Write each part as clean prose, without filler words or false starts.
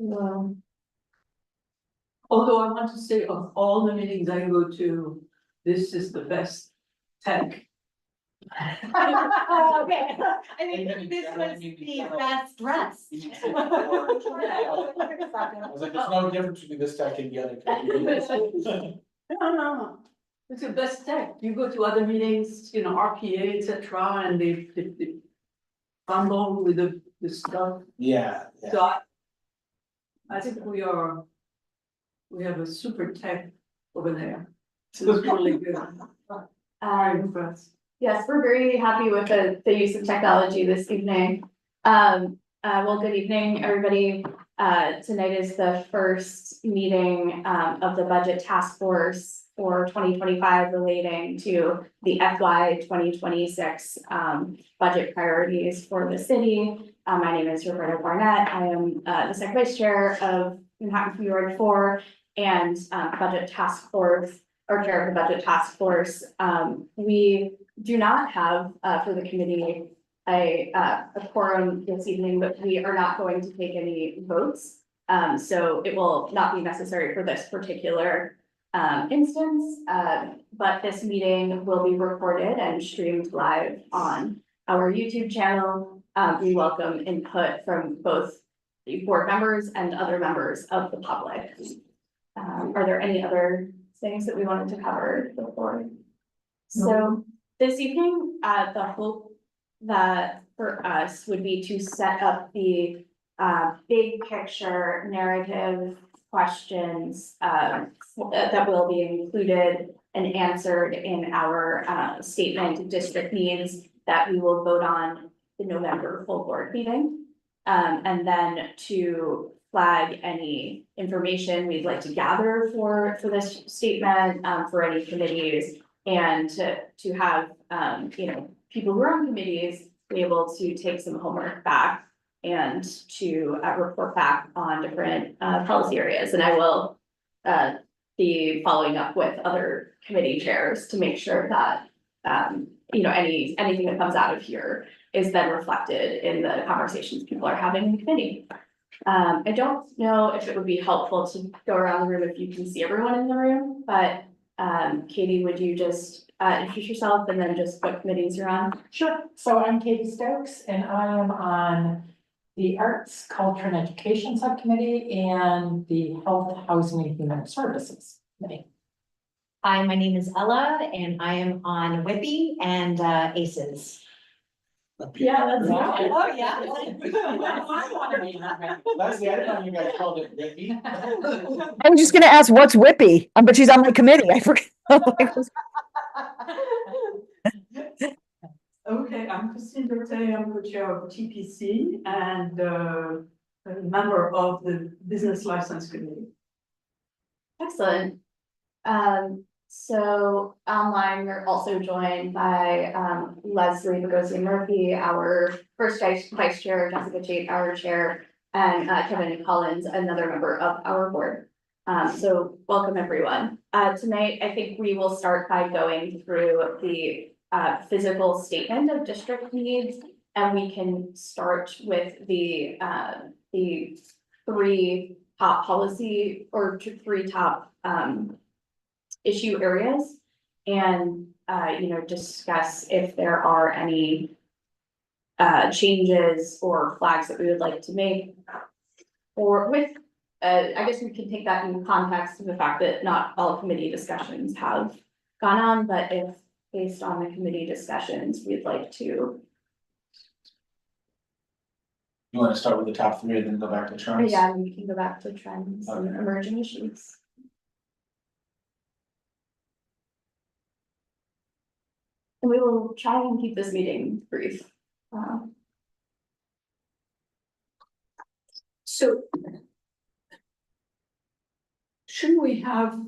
Well, Although I want to say of all the meetings I go to, this is the best tech. okay, I Even think this in was meetings, the I don't- best dress. I was like, there's no difference between this tech and the other. tech. No. It's the best tech. You go to other meetings, you know, RPA, et cetera, and they bundle with the stuff. Yeah, So yeah. I think we have a super tech over there. This is really good. I'm impressed. Yes, we're very happy with the use of technology this evening. Well, good evening, everybody. Tonight is the first meeting of the budget task force for 2025 relating to the FY 2026 budget priorities for the city. My name is Roberta Barnett. I am the second vice chair of Manhattan Community Board 4 and budget task force, or chair of the budget task force. We do not have for the committee a quorum this evening, but we are not going to take any votes. So it will not be necessary for this particular instance, but this meeting will be recorded and streamed live on our YouTube channel. We welcome input from both the board members and other members of the public. Are there any other things that we wanted to cover before? So this evening, the hope that for us would be to set up the big picture narrative questions that will be included and answered in our statement of district needs that we will vote on the November full board meeting. And then to flag any information we'd like to gather for this statement, for any committees, and to have, you know, people who are on committees be able to take some homework back and to report back on different policy areas. And I will be following up with other committee chairs to make sure that you know, anything that comes out of here is then reflected in the conversations people are having in the committee. I don't know if it would be helpful to go around the room if you can see everyone in the room, but Katie, would you just introduce yourself and then just what committees you're on? Sure, so I'm Katie Stokes and I am on the Arts, Culture and Education Subcommittee and the Health, Housing and Human Services Committee. Hi, my name is Ella and I am on WIPI and ACES. Yeah, that's. Oh, yeah. Leslie, I didn't know you guys called it Ricky. I was just gonna ask, what's Whippy? But she's on my committee. I forgot. Okay, I'm Christine Berthet, I'm the chair of TPC and a member of the Business License Committee. Excellent. So online, we're also joined by Leslie Bogosian Murphy, our first vice chair, Jessica Chait, our chair, and Kevin Collins, another member of our board. So welcome everyone. Tonight, I think we will start by going through the physical statement of district needs, and we can start with the three top policy or three top issue areas, and you know, discuss if there are any changes or flags that we would like to make, or with I guess we can take that in context of the fact that not all committee discussions have gone on, but if based on the committee discussions, we'd like to. You wanna start with the top three and then go back to trends? Yeah, we can go back to trends and Okay. emerging issues. And we will try and keep this meeting brief. So shouldn't we have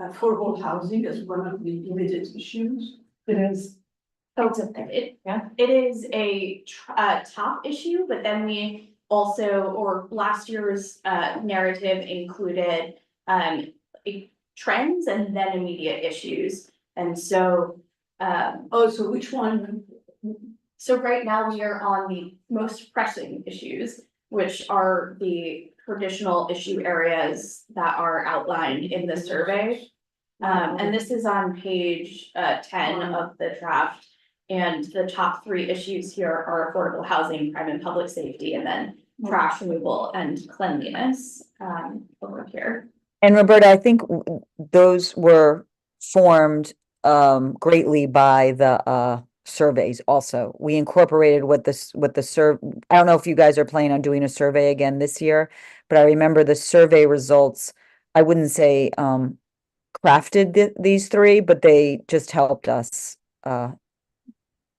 affordable housing as one of the immediate issues? It is. It is a top issue, but then we also, or last year's narrative included trends and then immediate issues. And so Oh, so which one? so right now we are on the most pressing issues, which are the traditional issue areas that are outlined in the survey. And this is on page 10 of the draft. And the top three issues here are affordable housing, crime and public safety, and then trash removal and cleanliness, over here. And Roberta, I think those were formed greatly by the surveys also. We incorporated what the I don't know if you guys are planning on doing a survey again this year, but I remember the survey results, I wouldn't say crafted these three, but they just helped us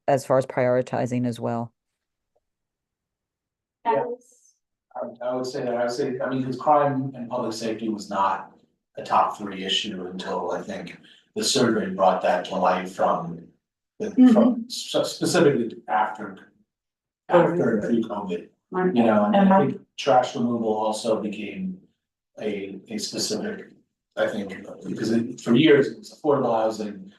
as far as prioritizing as well. Yeah. I would say, I mean, because crime and public safety was not a top three issue until I think the survey brought that to light from specifically after and pre-COVID, you know, and I think trash removal also became a specific, I think, because for years it was affordable housing,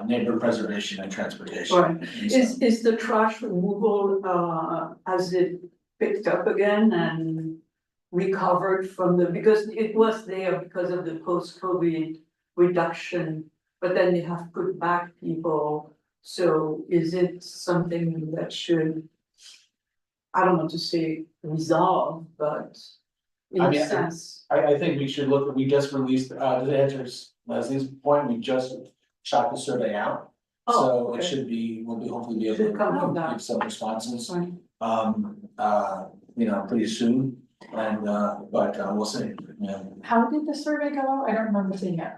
neighborhood preservation and transportation. Right. And so- Is the trash removal, has it picked up again and recovered from because it was there because of the post-COVID reduction, but then they have put back people. So is it something that should, I don't want to say resolve, but in I a mean, sense. I think we should look, we just released, to answer Leslie's point, we just shot the survey out. Oh, So it okay. should be, we'll be hopefully be Should able come from to that. give some responses, Right. you know, pretty soon. And, but, we'll see, yeah. How did the survey go out? I don't remember seeing it.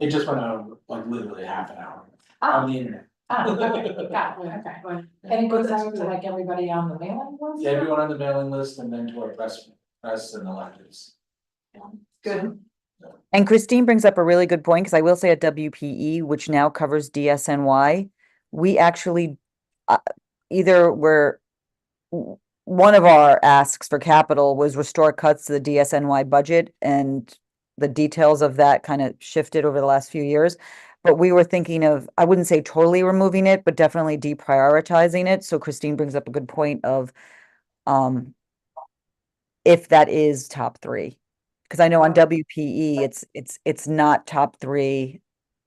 It just went out like literally half an hour Ah, on the internet. got it, okay. Right. And it goes That's out to good. like everybody on the mailing list? Yeah, everyone on the mailing list and then to our press and electeds. Good. And Christine brings up a really good point, because I will say at WPE, which now covers DSNY, we actually either were one of our asks for capital was restore cuts to the DSNY budget, and the details of that kind of shifted over the last few years. But we were thinking of, I wouldn't say totally removing it, but definitely deprioritizing it. So Christine brings up a good point of if that is top three. Because I know on WPE, it's not top three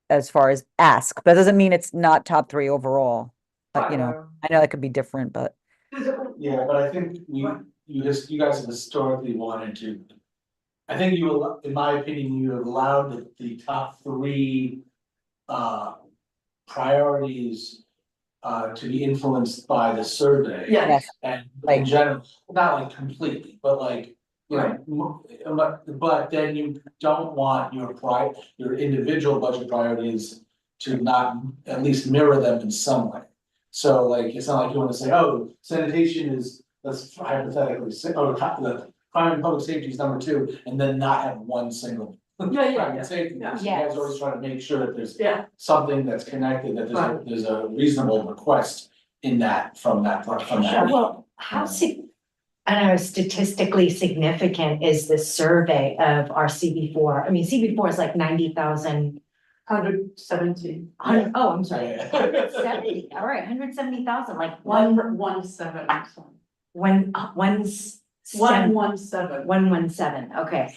as far as ask, but that doesn't mean it's not top three overall. But, you know, I know that could be different, but Yeah, but I think you guys have historically wanted to. I think in my opinion, you have allowed the top three priorities to be influenced by the survey. Yes. And Like- in general, not like completely, but like, you know, but then you don't want your individual budget priorities to not at least mirror them in some way. So like, it's not like you wanna say, oh, sanitation is, let's hypothetically say, oh, the crime and public safety is number 2, and then not have one single. Yeah. Crime and safety, because you guys always try to make sure that there's Yeah. something that's connected, that Right. there's a reasonable request in that, from that. Well, I don't know, statistically significant is the survey of our CB4? I mean, CB4 is like 90,000. 170. Oh, I'm sorry. Yeah. 170, all right, 170,000, like one, 117, I'm sorry. one, 117. 117, okay.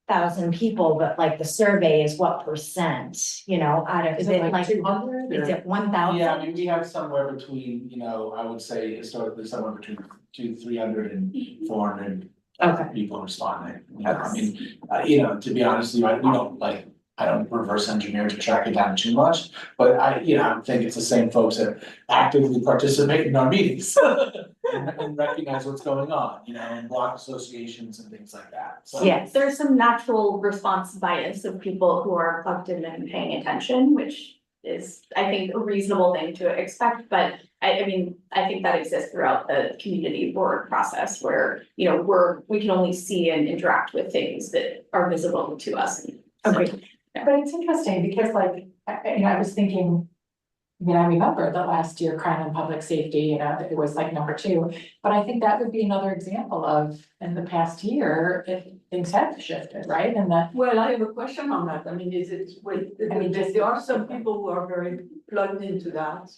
1,000 people, but like the survey is what percent, you know, out of, Is is it it like like, 200 is or? it 1,000? Yeah, I mean, we have somewhere between, you know, I would say historically somewhere between 300 and 400 Okay. people responding. You know, I mean, you know, to be honest with you, we don't like, I don't reverse engineer to track it down too much, but I think it's the same folks that actively participate in our meetings. And recognize what's going on, you know, and block associations and things like that, so. Yes. There's some natural response bias of people who are plugged in and paying attention, which is, I think, a reasonable thing to expect, but I mean, I think that exists throughout the community board process where, you know, we can only see and interact with things that are visible to us. So, Okay. But it's interesting because like, I was thinking, I mean, I remember the last year crime and public safety, you know, it was like number 2. But I think that would be another example of, in the past year, if things have shifted, right? And that, Well, I have a question on that. I mean, is it, wait, I mean, there are some people who are very plugged into that.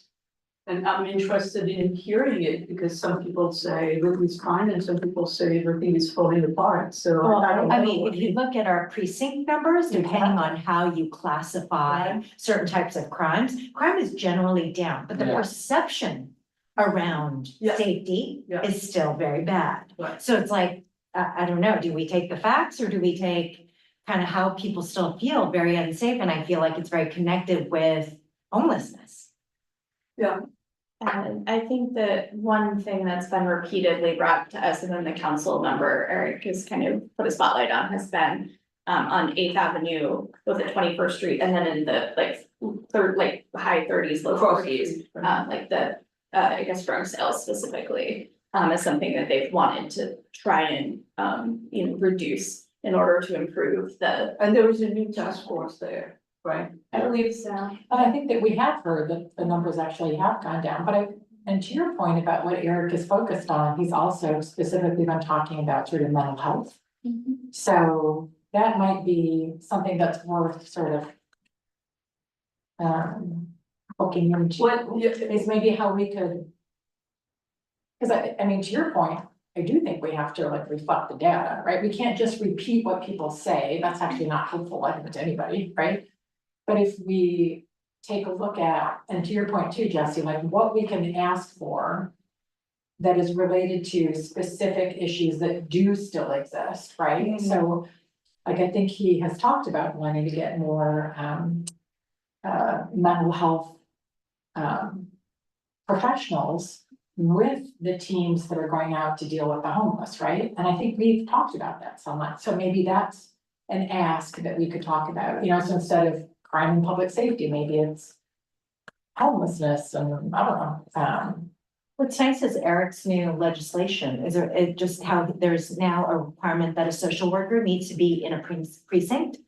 And I'm interested in hearing it because some people say everything's fine and some people say everything is falling apart, so I don't know. I mean, if you look at our precinct numbers, depending on how you classify certain types of crimes, crime is generally down, but the Yeah. perception around Yeah. safety Yeah. is still very bad. Right. So it's like, I don't know, do we take the facts or do we take kind of how people still feel very unsafe? And I feel like it's very connected with homelessness. Yeah, And I think that one thing that's been repeatedly brought to us and then the council member, Eric, has kind of put a spotlight on, has been on 8th Avenue with the 21st Street, and then in the high 30s, low 40s, like the I guess drug sales specifically, is something that they've wanted to try and reduce in order to improve the. and there is a new task force there, right? I believe so. And I think that we have heard that the numbers actually have gone down, but and to your point about what Eric is focused on, he's also specifically been talking about sort of mental health. So that might be something that's worth sort of looking into. What, yeah, Is maybe how we could. Cause I mean, to your point, I do think we have to like reflect the data, right? We can't just repeat what people say. That's actually not helpful, I think, to anybody, right? But if we take a look at, and to your point too, Jesse, like what we can ask for that is related to specific issues that do still exist, right? Mhm. So like, I think he has talked about wanting to get more mental health professionals with the teams that are going out to deal with the homeless, right? And I think we've talked about that so much, so maybe that's an ask that we could talk about, so instead of crime and public safety, maybe it's homelessness and I don't know, What's nice is Eric's new legislation, is it just how there's now a requirement that a social worker needs to be in a precinct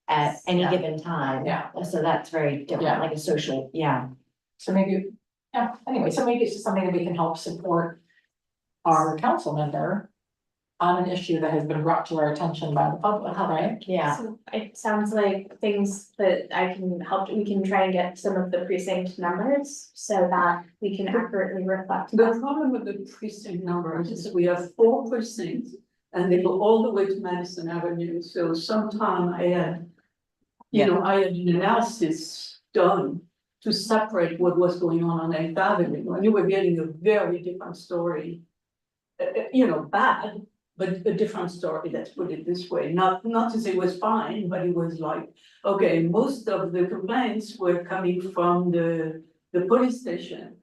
at any Yeah. given time. Yeah. So that's very Yeah. different, like a social, yeah. so maybe, anyway, so maybe it's just something that we can help support our council member on an issue that has been brought to our attention by the public, right? Yeah. So it sounds like things that I can help, we can try and get some of the precinct numbers so that we can accurately reflect. the problem with the precinct numbers is we have 4 precincts and they go all the way to Madison Avenue, so sometime I had. I had an analysis done to separate what was going on 8th Avenue, and you were getting a very different story. Bad, but a different story, let's put it this way, not to say it was fine, but it was like, okay, most of the complaints were coming from the police station.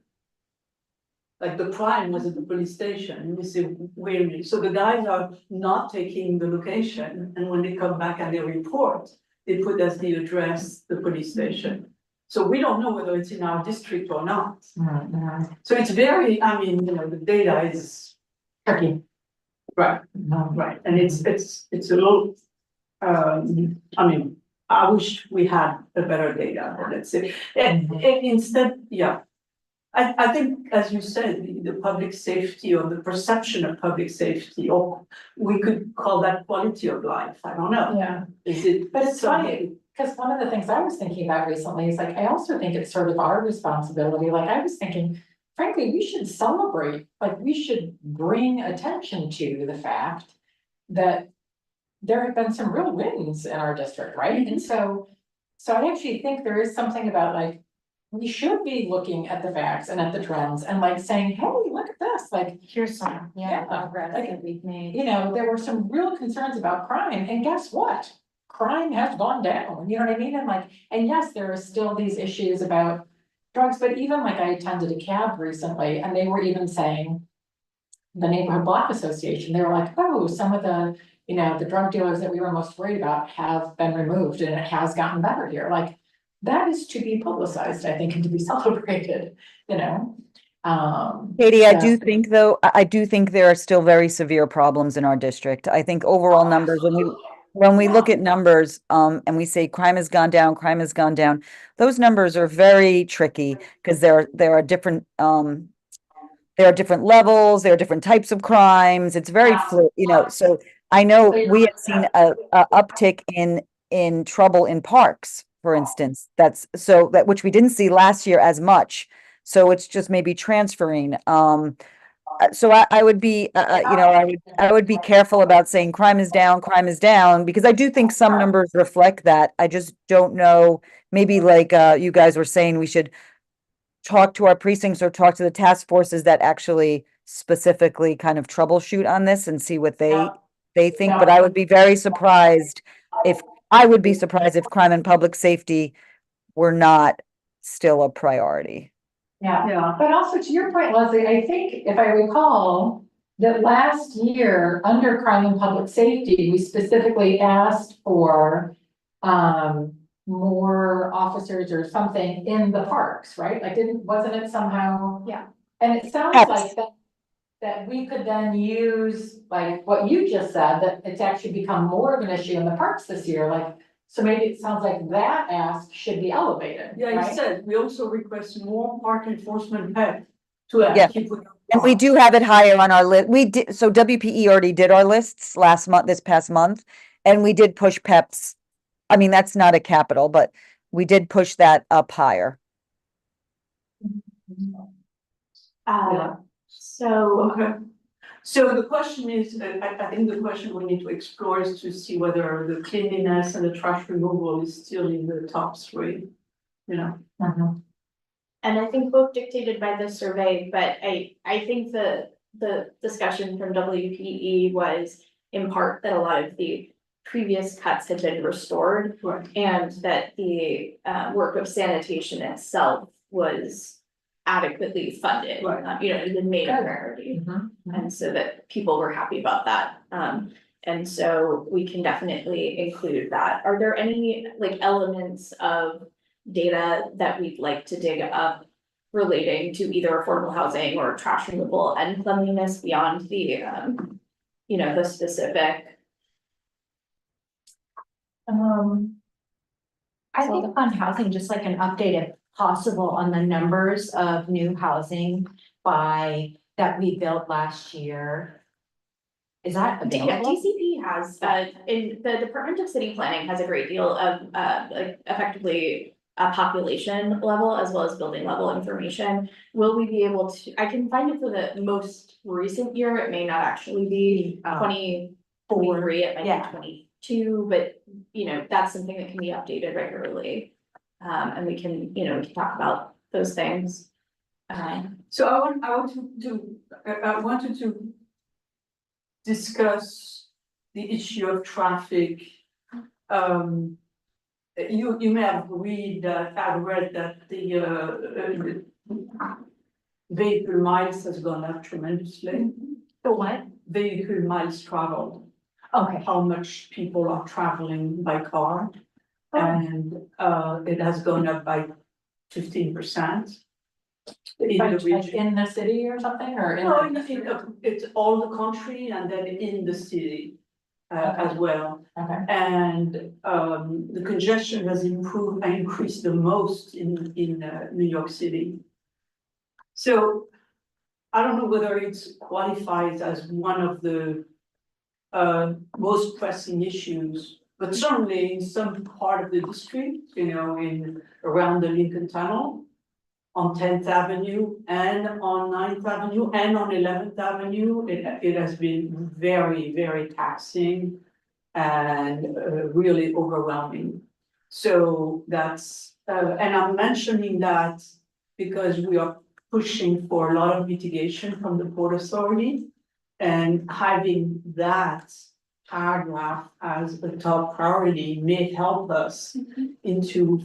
Like the crime was at the police station, and we say, wait a minute, so the guys are not taking the location, and when they come back and they report, they put as the address, the police station. So we don't know whether it's in our district or not. So it's very, the data is. Tricky. Right, right, and it's a little, I wish we had a better data, let's say, and instead, yeah. I think, as you said, the public safety or the perception of public safety, or we could call that quality of life, I don't know. Yeah, Is it? but it's funny, because one of the things I was thinking about recently is like, I also think it's sort of our responsibility, like I was thinking, frankly, we should celebrate, like we should bring attention to the fact that there have been some real wins in our district, right? And so I actually think there is something about like, we should be looking at the facts and at the trends and like saying, hey, look at this, like, Here's some, Yeah, progress like- that we've made. there were some real concerns about crime, and guess what? Crime has gone down, you know what I mean? And like, and yes, there are still these issues about drugs, but even like I attended a cab recently and they were even saying. The Neighborhood Block Association, they were like, oh, some of the, the drug dealers that we were most worried about have been removed and it has gotten better here, like. That is to be publicized, I think, and to be celebrated, Katie, I so- do think though, I do think there are still very severe problems in our district. I think overall numbers, when we look at numbers, and we say crime has gone down, those numbers are very tricky because there are different, there are different levels, there are different types of crimes. It's very fluid, so I know we have seen a uptick in trouble in parks, for instance, which we didn't see last year as much, So it's just maybe transferring. So I would be, you know, I would be careful about saying crime is down, because I do think some numbers reflect that. I just don't know, maybe like, you guys were saying, we should talk to our precincts or talk to the task forces that actually specifically kind of troubleshoot on this and see what they think, but I would be very surprised if, I would be surprised if crime and public safety were not still a priority. Yeah, Yeah, but also to your point, Leslie, I think if I recall, that last year, under crime and public safety, we specifically asked for more officers or something in the parks, right? Like, wasn't it somehow? Yeah. And it sounds Yes. like that we could then use, like what you just said, that it's actually become more of an issue in the parks this year, like, so maybe it sounds like that ask should be elevated, yeah, right? he said, we also request more park enforcement help to Yeah. keep with. And we do have it higher on our list. We did, so WPE already did our lists last month, this past month, and we did push PEPs. I mean, that's not a capital, but we did push that up higher. Yeah. So, Okay, so the question is, I think the question we need to explore is to see whether the cleanliness and the trash removal is still in the top three, you know? Mhm. and I think both dictated by the survey, but I think the discussion from WPE was in part that a lot of the previous cuts had been restored, Right. and that the work of sanitation itself was adequately funded. Right. You know, it had been made a Good. priority, Mhm. and so that people were happy about that. And so we can definitely include that. Are there any like elements of data that we'd like to dig up relating to either affordable housing or trash removal and cleanliness beyond the, you know, the specific? I think on housing, just like an update if possible on the numbers of new housing that we built last year. Is that available? DCP has, in the Department of City Planning has a great deal of, like effectively a population level as well as building level information. Will we be able to, I can find it for the most recent year, it may not actually be 2023, it might yeah. be 22, but you know, that's something that can be updated regularly. And we can, you know, we can talk about those things. So I wanted to discuss the issue of traffic. You may have read that the vehicle miles has gone up tremendously. The what? Vehicle miles traveled, Okay. how much people are traveling by car. Oh. And it has gone up by 15%. In Like, the region. in the city or something, or in? No, the- it's all the country and then in the city as well. Okay. And the congestion has increased the most in New York City. So I don't know whether it qualifies as one of the most pressing issues, but certainly in some part of the district, you know, around the Lincoln Tunnel, on 10th Avenue and on 9th Avenue and on 11th Avenue, it has been very, very taxing and really overwhelming. So that's, and I'm mentioning that because we are pushing for a lot of mitigation from the Port Authority, and having that paragraph as a top priority may help us into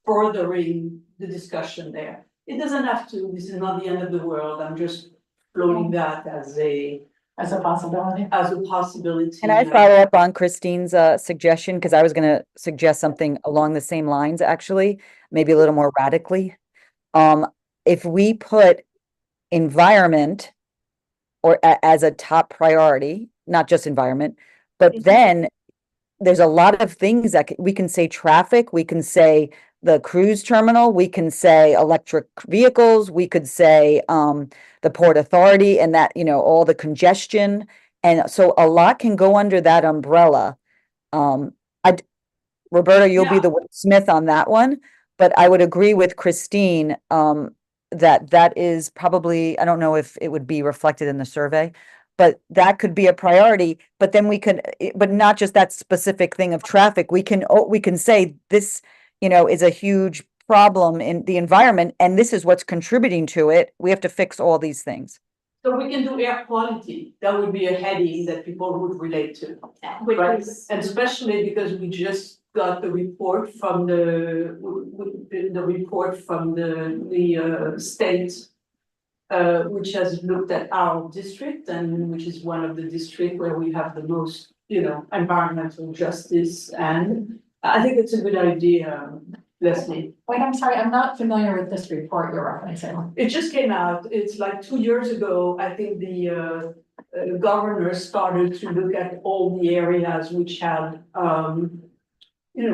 furthering the discussion there. It doesn't have to, this is not the end of the world, I'm just floating that as a possibility. possibility. Can I follow up on Christine's suggestion? Because I was gonna suggest something along the same lines, actually, maybe a little more radically. If we put environment or as a top priority, not just environment, but then there's a lot of things that we can say traffic, we can say the cruise terminal, we can say electric vehicles, we could say the Port Authority and that, you know, all the congestion. And so a lot can go under that umbrella. Roberta, you'll be Yeah. the wordsmith on that one, but I would agree with Christine that is probably, I don't know if it would be reflected in the survey, but that could be a priority, but then we could, but not just that specific thing of traffic, we can say this, is a huge problem in the environment, and this is what's contributing to it. We have to fix all these things. So we can do air quality, that would be a heading that people would relate to. Which Right, is, and especially because we just got the report from the report from the state. Which has looked at our district and which is one of the districts where we have the most, environmental justice, and I think it's a good idea, Leslie. Wait, I'm sorry, I'm not familiar with this report you're referencing. It just came out, it's like 2 years ago, I think the governor started to look at all the areas which had,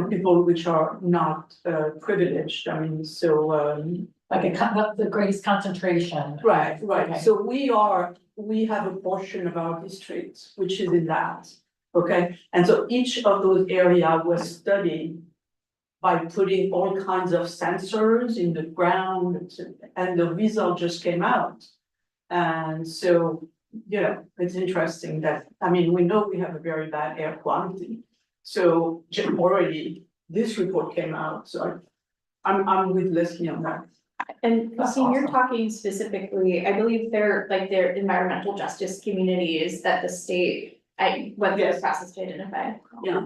people which are not privileged, I mean, so, Like the greatest concentration. right, Okay. so we have a portion of our district which is in that, okay? And so each of those areas was studied by putting all kinds of sensors in the ground, and the result just came out. And so, it's interesting that, we know we have a very bad air quality. So already this report came out, so I'm with Leslie on that. and That's Christine, you're awesome. talking specifically, I believe they're environmental justice communities that the state, went through Yes. the process to identify. Yeah.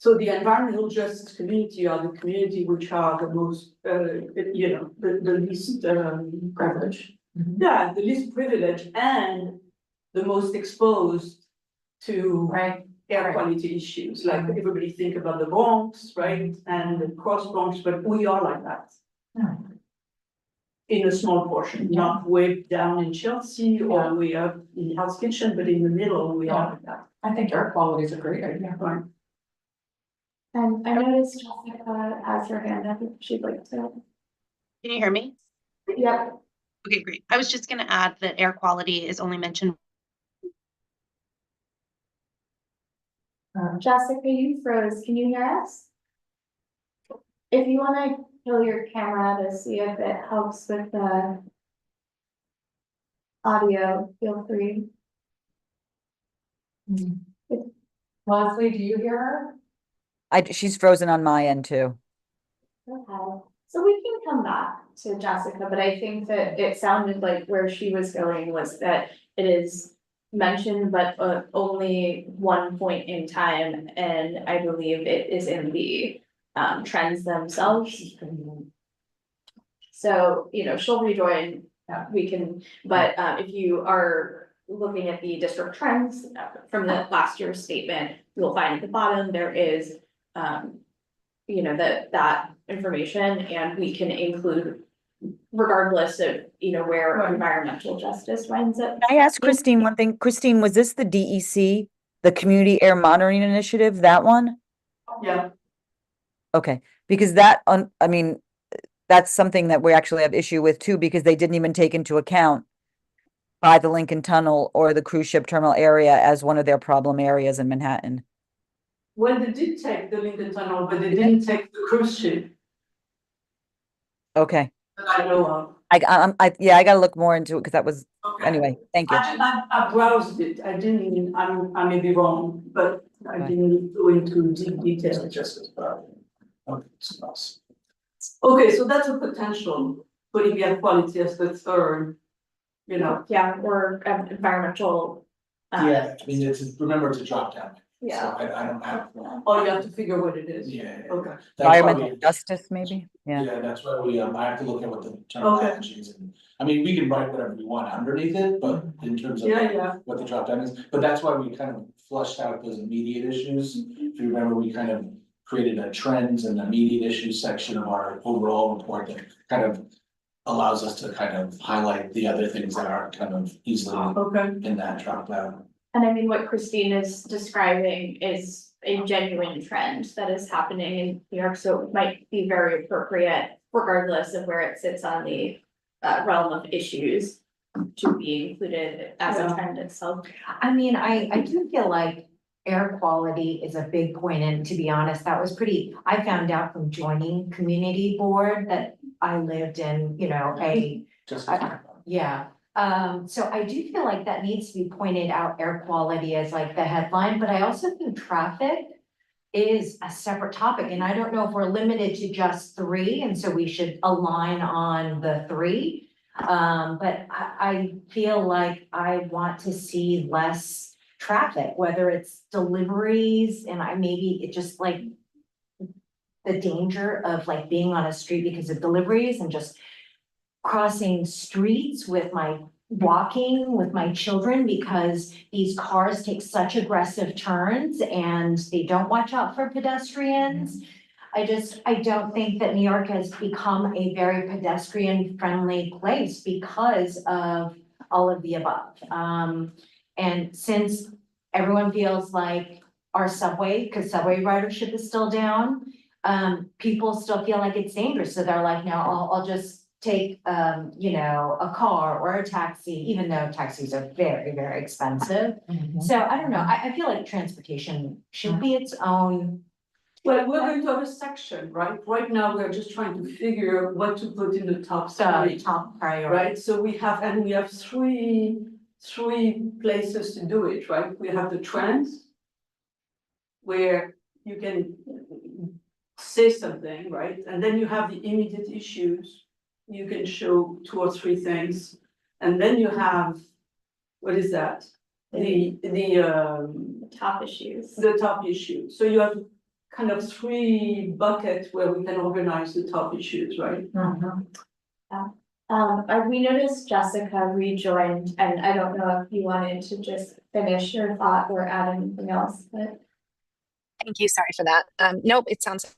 So the environmental justice community are the community which are the most, the least, Privilege. yeah, the least privileged and the most exposed to Right. air Right. quality issues. Like everybody think about the Bronx, right, and the cross Bronx, but we are like that. Hmm. In a small portion, not way down in Chelsea or way up in Hell's Kitchen, but in the middle, we are like that. I think air quality is a great idea. Right. And I noticed Jessica has her hand up, if she'd like to. Can you hear me? Yep. Okay, great. I was just gonna add that air quality is only mentioned. Jessica, you froze, can you hear us? If you wanna kill your camera to see if it helps with the audio, feel free. Leslie, do you hear her? She's frozen on my end too. Okay, so we can come back to Jessica, but I think that it sounded like where she was going was that it is mentioned, but only one point in time, and I believe it is in the trends themselves. So, she'll rejoin, we can, but if you are looking at the district trends from the last year's statement, you'll find at the bottom, there is that information, and we can include regardless of, where Right. environmental justice winds up. Can I ask Christine one thing? Christine, was this the DEC, the Community Air Monitoring Initiative, that one? Yeah, Okay, because that's something that we actually have issue with too, because they didn't even take into account by the Lincoln Tunnel or the cruise ship terminal area as one of their problem areas in Manhattan. well, they did take the Lincoln Tunnel, but they didn't take the cruise ship Okay, that I know of. I gotta look more into it because that was, Okay. anyway, thank you. I browsed it, I didn't, I may be wrong, but I Right. didn't go into deep detail. Just as bad. Okay, it's us. Okay, so that's a potential, putting air quality as the third, Yeah, or environmental. Yeah, remember it's a drop down. Yeah. So I don't have, oh, you have to figure what it is. yeah. Okay, That's why Environmental we- justice, maybe? Yeah. Yeah, that's why I have to look at what the terminology is, and, we can write whatever we want underneath it, but in terms of yeah, what the drop down is, but that's why we kind of flushed out those immediate issues. If you remember, we kind of created a trends and immediate issues section of our overall report that kind of allows us to kind of highlight the other things that are kind of easily okay, in that drop down. And what Christine is describing is a genuine trend that is happening in New York, so it might be very appropriate regardless of where it sits on the realm of issues to be included as a Yeah. trend itself. I do feel like air quality is a big point, and to be honest, that was I found out from joining community board that I lived in, you know, a, Just. yeah. So I do feel like that needs to be pointed out, air quality as like the headline, but I also think traffic is a separate topic, and I don't know if we're limited to just three, and so we should align on the three. But I feel like I want to see less traffic, whether it's deliveries, and maybe it just like the danger of like being on a street because of deliveries and just crossing streets with walking with my children because these cars take such aggressive turns and they don't watch out for pedestrians. I don't think that New York has become a very pedestrian friendly place because of all of the above. And since everyone feels like our subway, because subway ridership is still down, people still feel like it's dangerous. So they're like, no, I'll just take, you know, a car or a taxi, even though taxis are very, very expensive. So I don't know, I feel like transportation should be its own. Well, we're going to have a section, right? Right now, we're just trying to figure out what to put in the top three, Top priority. right? So we have three places to do it, right? We have the trends, where you can say something, right? And then you have the immediate issues. You can show 2 or 3 things. And then you have, what is that? The Top issues. the top issue. So you have kind of 3 buckets where we can organize the top issues, right? We noticed Jessica rejoined, and I don't know if you wanted to just finish your thought or add anything else, but. Thank you. Sorry for that. Nope, it sounds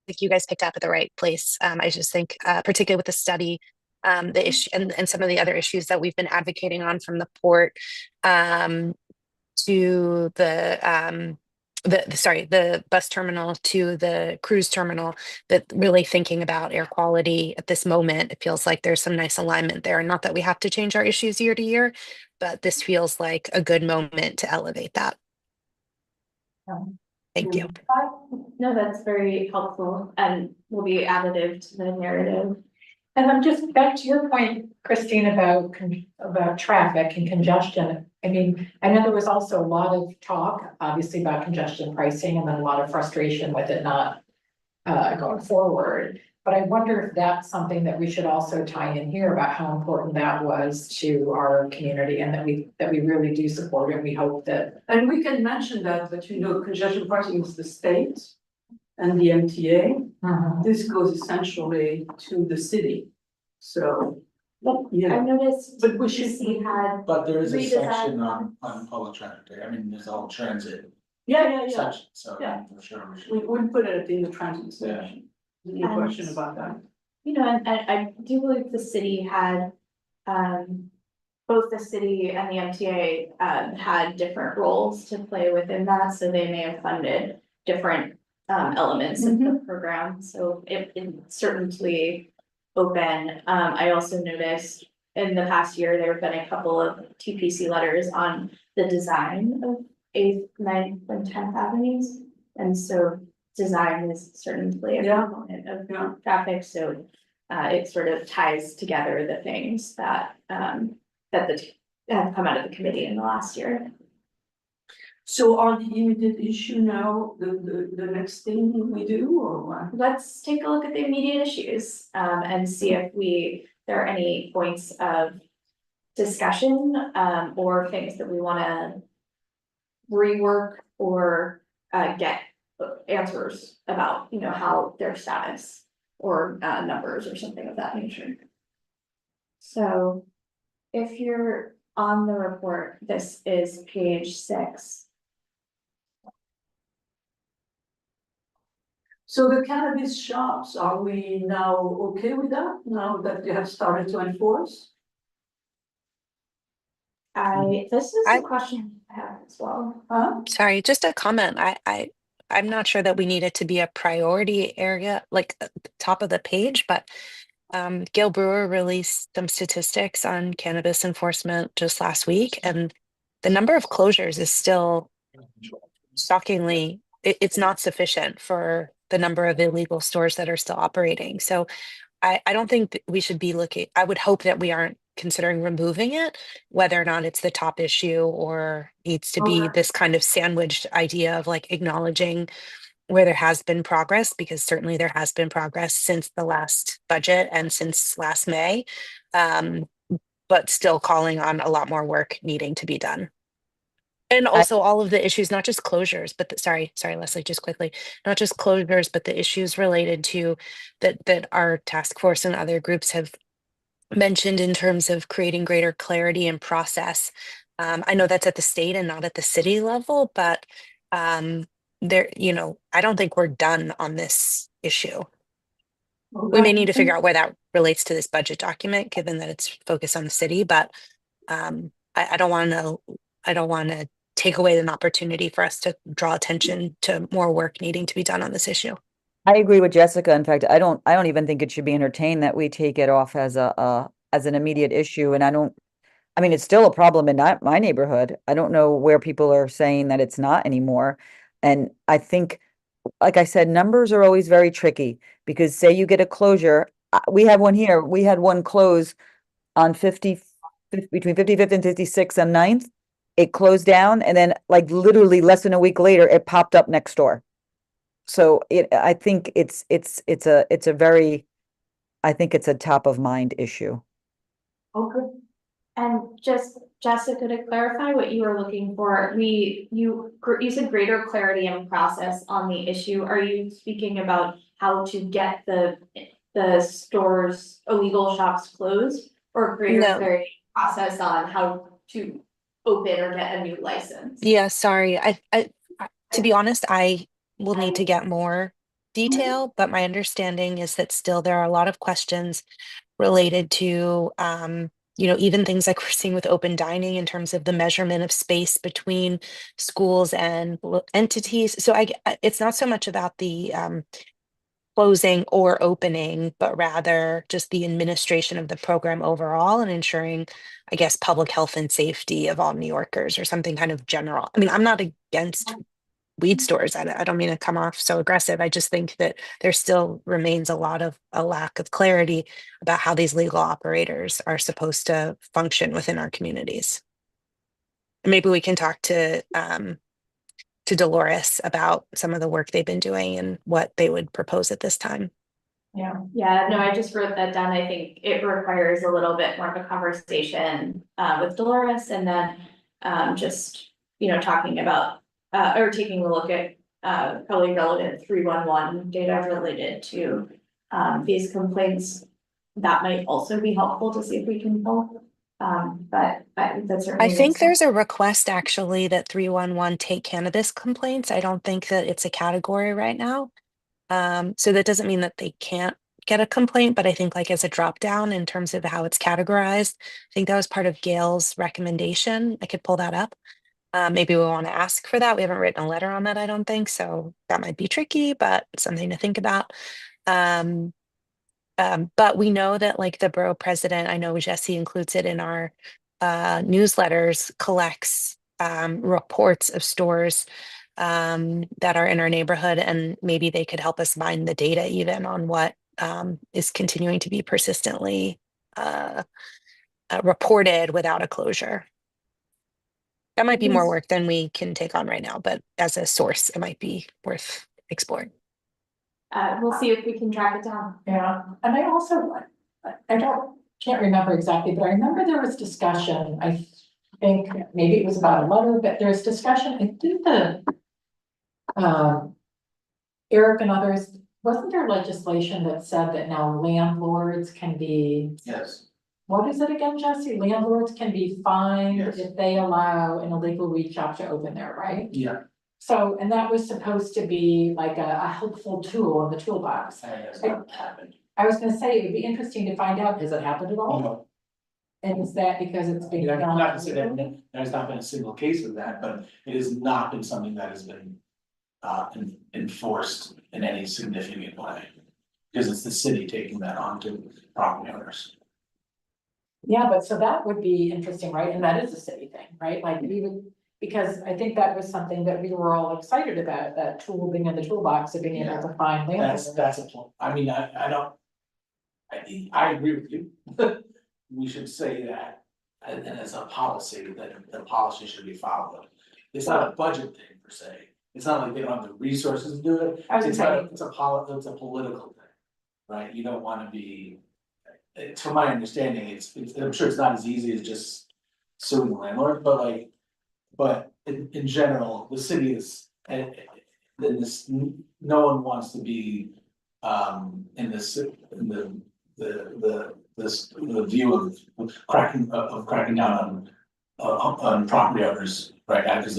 like you guys picked up at the right place. I just think, particularly with the study, the issue and some of the other issues that we've been advocating on, from the port to the bus terminal to the cruise terminal, that really thinking about air quality at this moment, it feels like there's some nice alignment there. Not that we have to change our issues year to year, but this feels like a good moment to elevate that. Thank you. No, that's very helpful and will be additive to the narrative. And I'm just back to your point, Christine, about traffic and congestion. I mean, I know there was also a lot of talk, obviously, about congestion pricing and then a lot of frustration with it not going forward. But I wonder if that's something that we should also tie in here about how important that was to our community and that we really do support it. We hope that. And we can mention that, but you know, congestion pricing is the state and the MTA. This goes essentially to the city. So, you I know, noticed but we should TCC had, But there is a Redesign section on- on public transit. I mean, there's all transit yeah, section, so Yeah. for sure. we should- we would put it in the transit section. No question about that. you know, and I do believe the city had, both the city and the MTA, had different roles to play within that, so they may have funded different, elements of the program, so it's certainly open. I also noticed in the past year, there have been a couple of TPC letters on the design of 8th, 9th, and 10th avenues. And so design is certainly a Yeah. component of Yeah. traffic, so it sort of ties together the things that have come out of the committee in the last year. So are the immediate issue now the next thing we do, or what? Let's take a look at the immediate issues, and see if there are any points of discussion, or things that we wanna rework or, get answers about, you know, how their status or, numbers or something of that nature. So if you're on the report, this is page 6. So the cannabis shops, are we now okay with that, now that they have started to enforce? This is a I- question I have as well. Sorry, just a comment. I'm not sure that we need it to be a priority area, like at the top of the page, but Gail Brewer released some statistics on cannabis enforcement just last week, and the number of closures is still shockingly, it's not sufficient for the number of illegal stores that are still operating. So I don't think that we should be looking, I would hope that we aren't considering removing it, whether or not it's the top issue or needs to be Okay. this kind of sandwiched idea of like acknowledging where there has been progress, because certainly there has been progress since the last budget and since last May. But still calling on a lot more work needing to be done. And also all of the issues, not just closures, but sorry, Leslie, just quickly, not just closures, but the issues related to that our task force and other groups have mentioned in terms of creating greater clarity and process. I know that's at the state and not at the city level, but there, I don't think we're done on this issue. We may need to figure out where that relates to this budget document, given that it's focused on the city, but I don't want to take away an opportunity for us to draw attention to more work needing to be done on this issue. I agree with Jessica. In fact, I don't even think it should be entertained that we take it off as as an immediate issue. And I mean, it's still a problem in my neighborhood. I don't know where people are saying that it's not anymore. And I think, like I said, numbers are always very tricky because say you get a closure, we have one here. We had one close on between 55th and 56th and 9th. It closed down and then like literally less than a week later, it popped up next door. So I think it's a very, I think it's a top of mind issue. Okay. And just Jessica, to clarify what you were looking for, you said greater clarity and process on the issue. Are you speaking about how to get the stores, illegal shops closed, or greater No. clarity process on how to open or get a new license? Yeah, sorry. To be honest, I will need to get more detail, but my understanding is that still there are a lot of questions related to, even things like we're seeing with open dining in terms of the measurement of space between schools and entities. So it's not so much about the closing or opening, but rather just the administration of the program overall and ensuring, I guess, public health and safety of all New Yorkers or something kind of general. I mean, I'm not against weed stores. I don't mean to come off so aggressive. I just think that there still remains a lack of clarity about how these legal operators are supposed to function within our communities. Maybe we can talk to Dolores about some of the work they've been doing and what they would propose at this time. Yeah, no, I just wrote that down. I think it requires a little bit more of a conversation with Dolores, and then just, talking about or taking a look at probably relevant 311 data related to these complaints. That might also be helpful to see if we can pull. But that's certainly. I think there's a request actually that 311 take cannabis complaints. I don't think that it's a category right now. So that doesn't mean that they can't get a complaint, but I think like as a drop down in terms of how it's categorized, I think that was part of Gail's recommendation. I could pull that up. Maybe we want to ask for that. We haven't written a letter on that, I don't think. So that might be tricky, but something to think about. But we know that like the borough president, I know Jesse includes it in our newsletters, collects reports of stores that are in our neighborhood, and maybe they could help us mine the data even on what is continuing to be persistently reported without a closure. That might be more work than we can take on right now, but as a source, it might be worth exploring. We'll see if we can track it down. Yeah, and I also, can't remember exactly, but I remember there was discussion, I think maybe it was about a letter, but there was discussion, I think Eric and others, wasn't there legislation that said that now landlords can be, Yes. what is it again, Jesse? Landlords can be fined Yes. if they allow an illegal weed shop to open there, right? Yeah. So, and that was supposed to be like a helpful tool in the toolbox. That has not happened. I was gonna say, it would be interesting to find out, has it happened at all? No. And is that because it's being I'm done? not to say that there's not been a single case of that, but it has not been something that has been enforced in any significant way. Because it's the city taking that on to property owners. Yeah, but so that would be interesting, right? And that is a city thing, right? Like we would, because I think that was something that we were all excited about, that tool being in the toolbox of being able to find landlords. That's a point. I mean, I don't. I agree with you. We should say that, and as a policy, that the policy should be followed. It's not a budget thing per se, it's not like they don't have the resources to do it, I was it's saying- it's a political thing. Right, you don't wanna be, from my understanding, I'm sure it's not as easy as just suing the landlord, but in general, the city is, and then this, no one wants to be. In the view of cracking down on property owners, right, now, because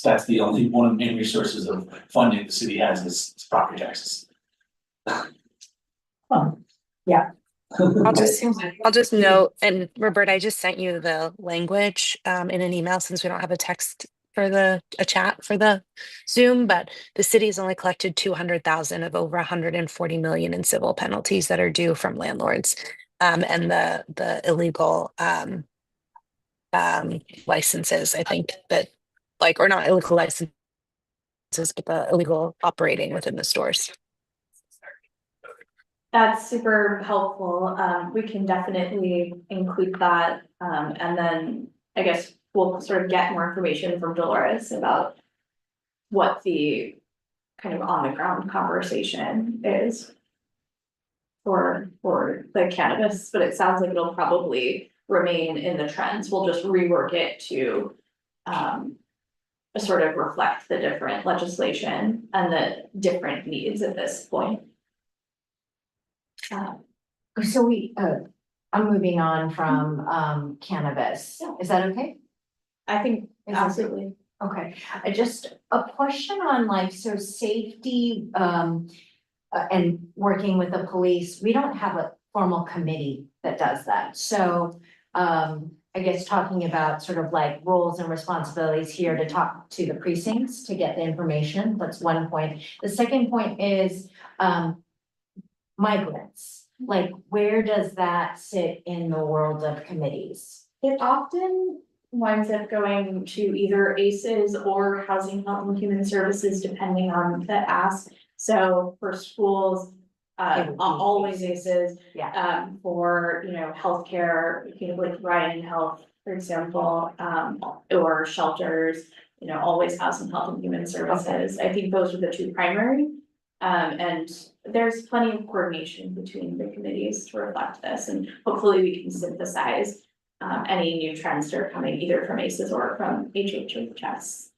that's the only one of the main resources of funding the city has is property taxes. Oh, yeah. I'll But it just, seems like- I'll just note, and Robert, I just sent you the language in an email since we don't have a text for a chat for the Zoom, but the city's only collected 200,000 of over 140 million in civil penalties that are due from landlords. And the illegal licenses, I think that or not illegal licenses, but the illegal operating within the stores. That's super helpful. We can definitely include that. And then I guess we'll sort of get more information from Dolores about what the kind of on the ground conversation is for the cannabis, but it sounds like it'll probably remain in the trends. We'll just rework it to sort of reflect the different legislation and the different needs at this point. So I'm moving on from cannabis. Is that okay? I think Is that- absolutely. Okay, just a question on so safety, and working with the police, we don't have a formal committee that does that, so. I guess talking about sort of roles and responsibilities here to talk to the precincts to get the information, that's one point. The second point is, migrants, where does that sit in the world of committees? It often winds up going to either ACEs or Housing, Health and Human Services, depending on the ask. So for schools, It would be always ACEs. Yeah. For, healthcare, like Ryan Health, for example, or shelters, always Housing, Health and Human Services. I think those are the two primary. And there's plenty of coordination between the committees to reflect this, and hopefully we can synthesize any new trends that are coming either from ACEs or from HHS.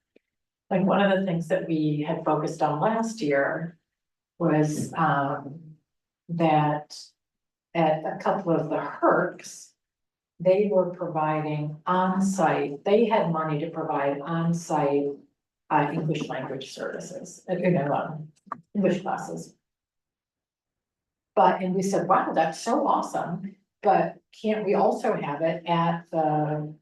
Like one of the things that we had focused on last year was that at a couple of the HERCs, they were providing on-site, they had money to provide on-site English language services, English classes. And we said, wow, that's so awesome, but can't we also have it at the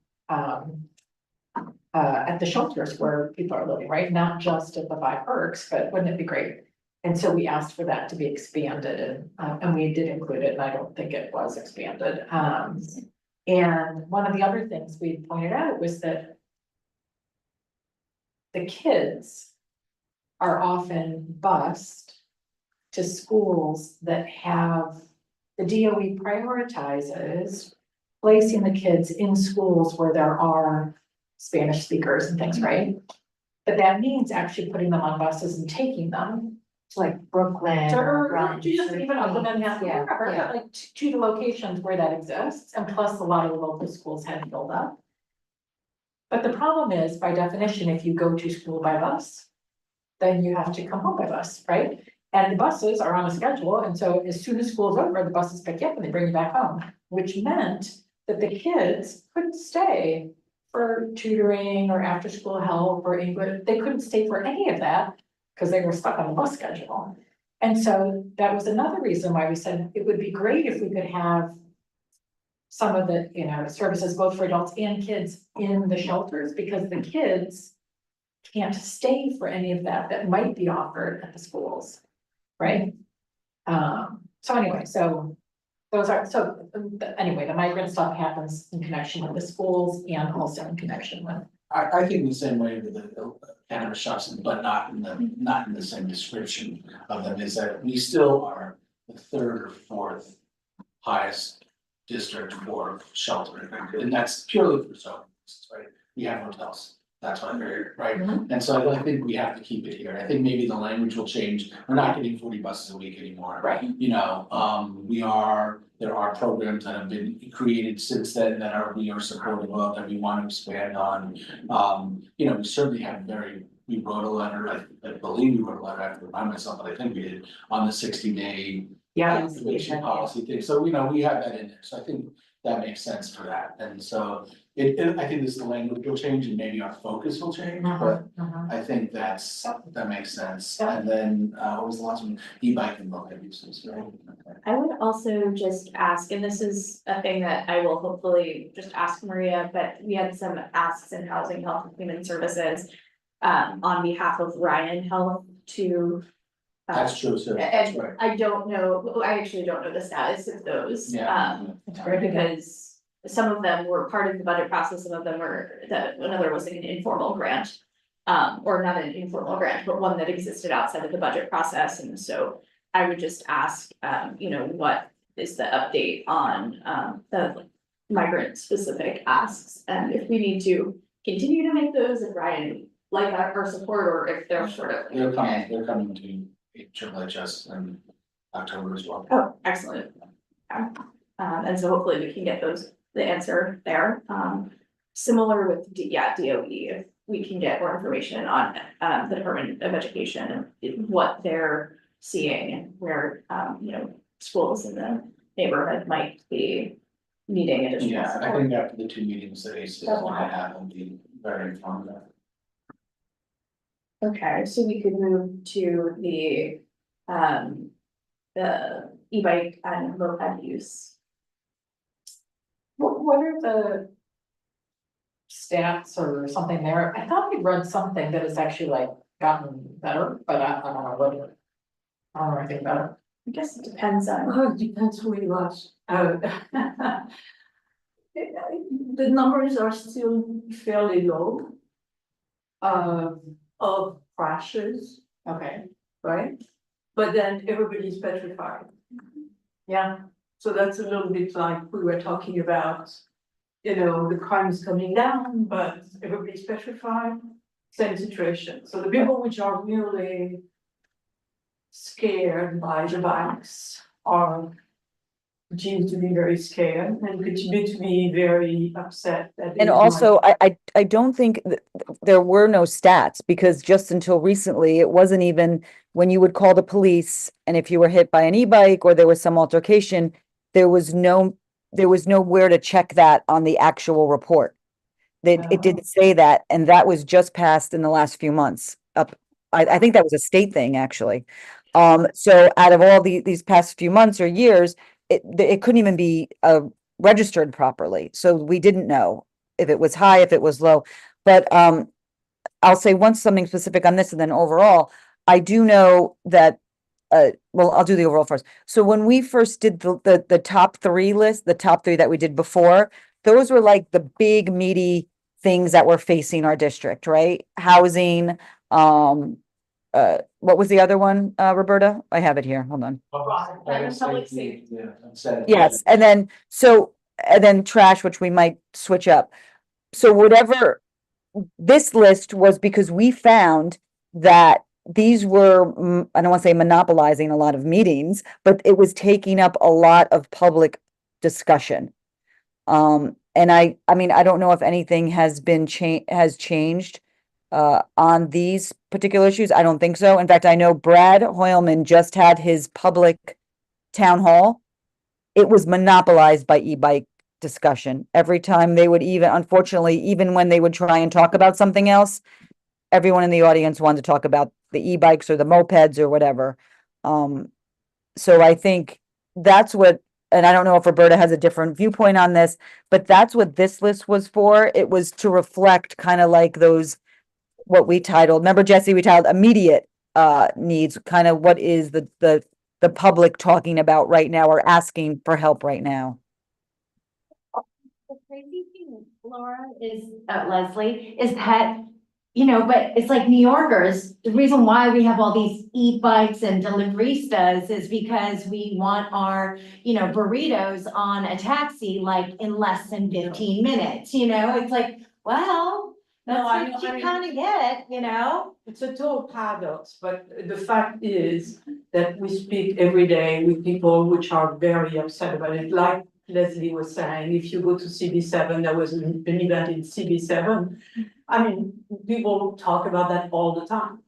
shelters where people are living, right? Not just at the 5 HERCs, but wouldn't it be great? And so we asked for that to be expanded, and we did include it, and I don't think it was expanded. And one of the other things we pointed out was that the kids are often bused to schools that have, the DOE prioritizes placing the kids in schools where there are Spanish speakers and things, right? But that means actually putting them on buses and taking them To Brooklyn or or just even up in Manhattan, Yeah, wherever, yeah. but to the locations where that exists, and plus a lot of the local schools had filled up. But the problem is, by definition, if you go to school by bus, then you have to come home by bus, right? And the buses are on a schedule, and so as soon as school's over, the buses pick you up and they bring you back home, which meant that the kids couldn't stay for tutoring or after-school help or English, they couldn't stay for any of that because they were stuck on the bus schedule. And so that was another reason why we said it would be great if we could have some of the, services both for adults and kids in the shelters, because the kids can't stay for any of that might be offered at the schools, right? So anyway, the migrant stuff happens in connection with the schools and also in connection with. I think the same way with the cannabis shops, but not in the same description of them, is that we still are the 3rd or 4th highest district for shelter, and that's purely for zoning, right? We have hotels, that's why they're here, right? And so I think we have to keep it here. I think maybe the language will change. We're not getting 40 buses a week anymore. Right. You know, there are programs that have been created since then that we are supportive of, that we want to expand on. You know, we certainly have we wrote a letter, I believe we wrote a letter, I have to remind myself, but I think we did, on the 60-day Yeah. policy thing. So, you know, we have that in there. So I think that makes sense for that. And so I think the language will change and maybe our focus will change, but I think that makes sense. Yeah. And then, what was the last one? E-bike and moped uses, right? Okay. I would also just ask, and this is a thing that I will hopefully just ask Maria, but we had some asks in Housing, Health and Human Services on behalf of Ryan Health to. That's true, so, that's And right. I don't know, I actually don't know the status of those. Yeah. Because some of them were part of the budget process, some of them were, another was like an informal grant. Or not an informal grant, but one that existed outside of the budget process, and so I would just ask, you know, what is the update on, the migrant specific asks? And if we need to continue to make those, and Ryan, like our support, or if they're sort of. They're coming to HHS in October as well. Oh, excellent. And so hopefully we can get the answer there. Similar with, DOE, if we can get more information on, the Department of Education and what they're seeing and where, you know, schools in the neighborhood might be needing additional Yeah, I support. think after the 2 meetings that ACE is gonna have will be very informative. Okay, so we could move to the e-bike and moped use. What are the stats or something there? I thought we read something that has actually like gotten better, but I don't know what. I don't know anything about it. I guess it depends on. Oh, it depends who you ask. The numbers are still fairly low. Of crashes, Okay, right? But then everybody's petrified. yeah, So that's a little bit like we were talking about, you know, the crime is coming down, but everybody's petrified. Same situation. So the people which are really scared by the bikes are continue to be very scared and continue to be very upset that. And also, I don't think there were no stats, because just until recently, it wasn't even when you would call the police, and if you were hit by an e-bike or there was some altercation, there was nowhere to check that on the actual report. It didn't say that, and that was just passed in the last few months. I think that was a state thing, actually. So out of all these past few months or years, it couldn't even be registered properly, so we didn't know if it was high, if it was low. But I'll say something specific on this, and then overall, I do know that. Well, I'll do the overall first. So when we first did the top 3 list, the top 3 that we did before, those were like the big meaty things that were facing our district, right? Housing, what was the other one, Roberta? I have it here, hold on. Public safety. Yeah, instead of- Yes, and then trash, which we might switch up. So whatever, this list was because we found that these were, I don't want to say monopolizing a lot of meetings, but it was taking up a lot of public discussion. And I mean, I don't know if anything has changed on these particular issues. I don't think so. In fact, I know Brad Hoylman just had his public town hall. It was monopolized by e-bike discussion. Every time they would unfortunately, even when they would try and talk about something else, everyone in the audience wanted to talk about the e-bikes or the mopeds or whatever. So I think that's what, and I don't know if Roberta has a different viewpoint on this, but that's what this list was for. It was to reflect kind of like those, what we titled, remember Jesse, we titled immediate needs, kind of what is the public talking about right now or asking for help right now. The crazy thing, Laura, is Leslie, is that you know, but it's like New Yorkers, the reason why we have all these e-bikes and deliveristas is because we want our, you know, burritos on a taxi like in less than 15 minutes, you know, it's like, well, that's No, I know, what I you mean- kind of get, you know? It's a total paradox, but the fact is that we speak every day with people which are very upset about it. Like Leslie was saying, if you go to CB7, there was an event in CB7. I mean, people talk about that all the time.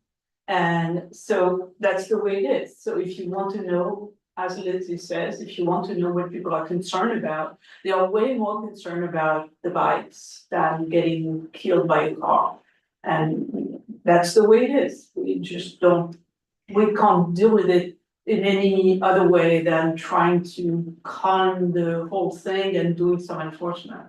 And so that's the way it is. So if you want to know, as Leslie says, if you want to know what people are concerned about, they are way more concerned about the bikes than getting killed by a car. And that's the way it is. We just don't, we can't deal with it in any other way than trying to calm the whole thing and doing some enforcement.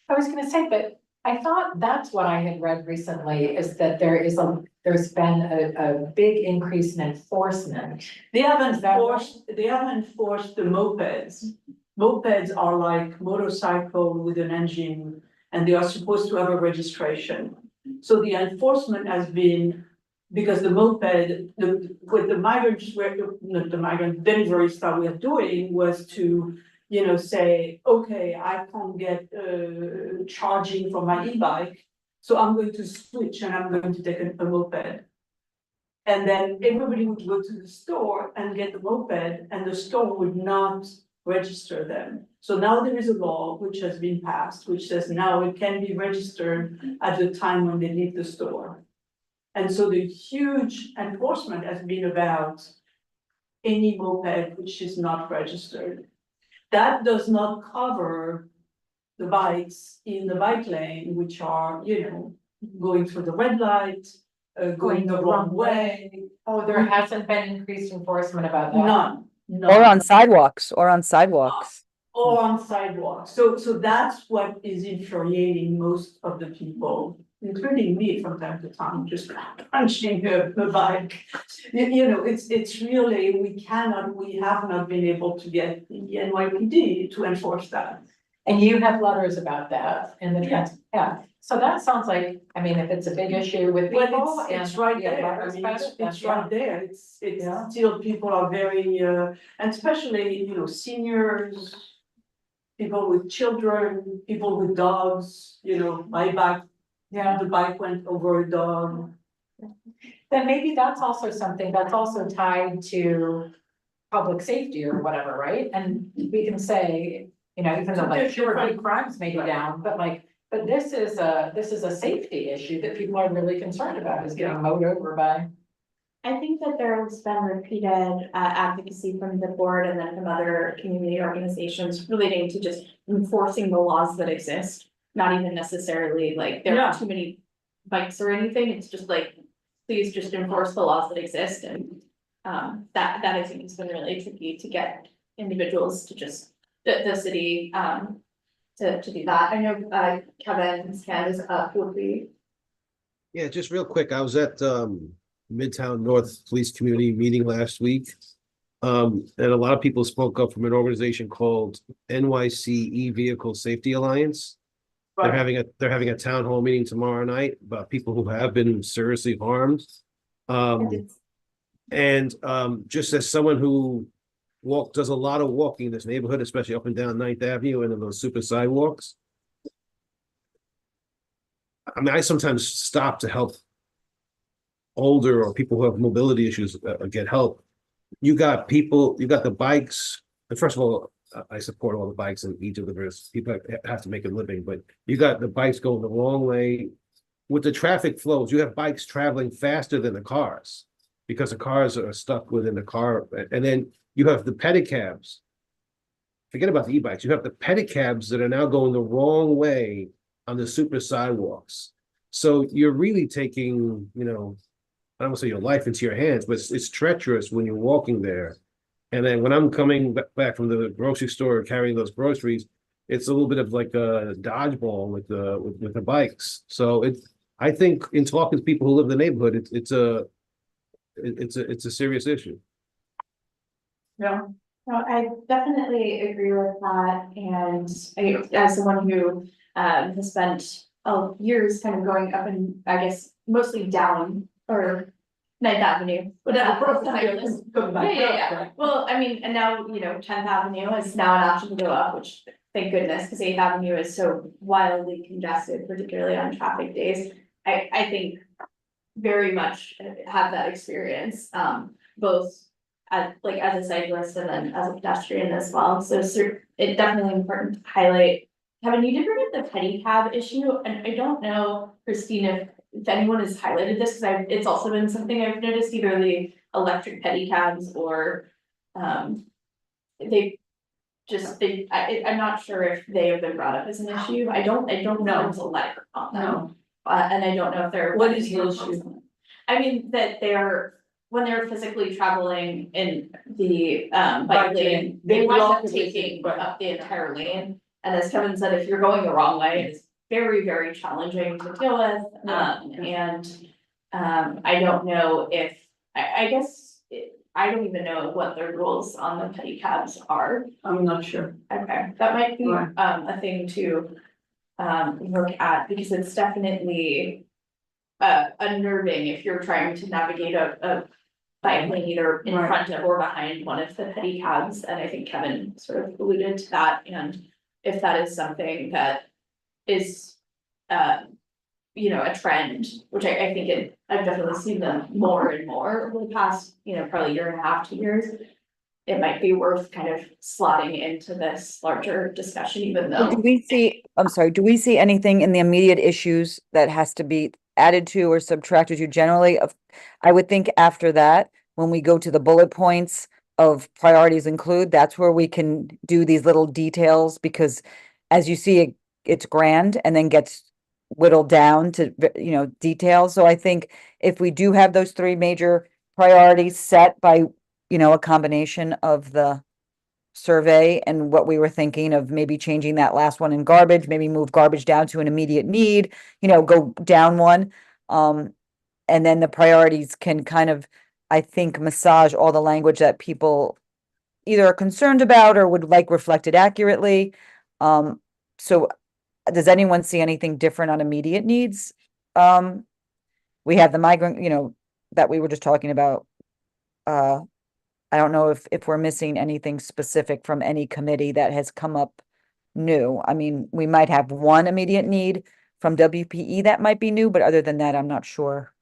I was gonna say, but I thought that's what I had read recently, is that there's been a big increase in enforcement. They haven't Is that right? enforced the mopeds. Mopeds are like motorcycle with an engine and they are supposed to have a registration. So the enforcement has been, because the moped, what the migrants were, not the migrant delivery stuff we are doing was to, you know, say, okay, I can't get charging for my e-bike, so I'm going to switch and I'm going to take a moped. And then everybody would go to the store and get the moped and the store would not register them. So now there is a law which has been passed, which says now it can be registered at the time when they leave the store. And so the huge enforcement has been about any moped which is not registered. That does not cover the bikes in the bike lane, which are, you know, going through the red light, going the wrong way. Oh, there hasn't been increased enforcement about that? None. Or on sidewalks, or on sidewalks. Or on sidewalks. So that's what is infuriating most of the people, including me from time to time, just punching a bike. You know, it's really, we have not been able to get the NYPD to enforce that. And you have letters about that in the Yeah. yeah, so that sounds like, I mean, if it's a big issue with people Well, and. it's right we have there, I letters mean, about it, then it's yeah. right there, it's Yeah. still, people are very, and especially, you know, seniors. People with children, people with dogs, you know, my bike, Yeah, the bike went over a dog. then maybe that's also something that's also tied to public safety or whatever, right? And we can say, you know, even though like, sure, big crimes may be down, but like, but this is a safety issue that people are really concerned about, is getting mowed over by. I think that there's been repeated advocacy from the board and then from other community organizations relating to just enforcing the laws that exist. Not even necessarily like there are too many bikes or anything, it's just like, please just enforce the laws that exist and. That I think has been really tricky to get individuals to just, the city, to do that. I know Kevin's hand is up, would be. Yeah, just real quick, I was at Midtown North Police Community meeting last week. And a lot of people spoke up from an organization called NYC Vehicle Safety Alliance. They're having a town hall meeting tomorrow night about people who have been seriously harmed. And just as someone who does a lot of walking in this neighborhood, especially up and down 9th Avenue and in those super sidewalks. I mean, I sometimes stop to help older or people who have mobility issues get help. You got the bikes, and first of all, I support all the bikes in each of the various, people have to make a living, but you got the bikes going the wrong way. With the traffic flows, you have bikes traveling faster than the cars because the cars are stuck within the car. And then you have the pedicabs. Forget about the e-bikes. You have the pedicabs that are now going the wrong way on the super sidewalks. So you're really taking, you know, I don't want to say your life into your hands, but it's treacherous when you're walking there. And then when I'm coming back from the grocery store carrying those groceries, it's a little bit of like a dodgeball with the bikes. So I think in talking to people who live in the neighborhood, it's a serious issue. Yeah. No, I definitely agree with that, and as someone who has spent years kind of going up and I guess mostly down or Ninth Avenue. But that That's process the higher list. doesn't come back Yeah, up, yeah, right? Well, I mean, and now, 10th Avenue is now an option to go up, which thank goodness, because 8th Avenue is so wildly congested, particularly on traffic days. I think very much have that experience, both as a cyclist and then as a pedestrian as well. So it's definitely important to highlight. Kevin, you did bring up the pedicab issue, and I don't know, Christine, if anyone has highlighted this, because it's also been something I've noticed, either the electric pedicabs or I'm not sure if they have been brought up as an issue. I don't know No. there's a letter on them. No, And I don't know if they're. What is the issue? I mean, that when they're physically traveling in the bike Bike lane, lane, they they wind block up everything, taking right. up the entire lane. And as Kevin said, if you're going the wrong way, it's very, very challenging to deal with. I don't know if, I guess, I don't even know what the rules on the pedicabs are. I'm not sure. Okay, that might be Right. a thing to look at, because it's definitely unnerving if you're trying to navigate a bike lane either in Right. front of or behind one of the pedicabs, and I think Kevin sort of alluded to that, and if that is something that is a trend, which I think I've definitely seen them more and more over the past, probably year and a half, 2 years. It might be worth kind of slotting into this larger discussion, even So though. do we see anything in the immediate issues that has to be added to or subtracted to generally? I would think after that, when we go to the bullet points of priorities include, that's where we can do these little details, because as you see, it's grand and then gets whittled down to, details. So I think if we do have those 3 major priorities set by, a combination of the survey and what we were thinking of, maybe changing that last one in garbage, maybe move garbage down to an immediate need, go down one. And then the priorities can kind of, I think, massage all the language that people either are concerned about or would like reflected accurately. So does anyone see anything different on immediate needs? We have the migrant, that we were just talking about. I don't know if we're missing anything specific from any committee that has come up new. I mean, we might have one immediate need from WPE that might be new, but other than that, I'm not sure.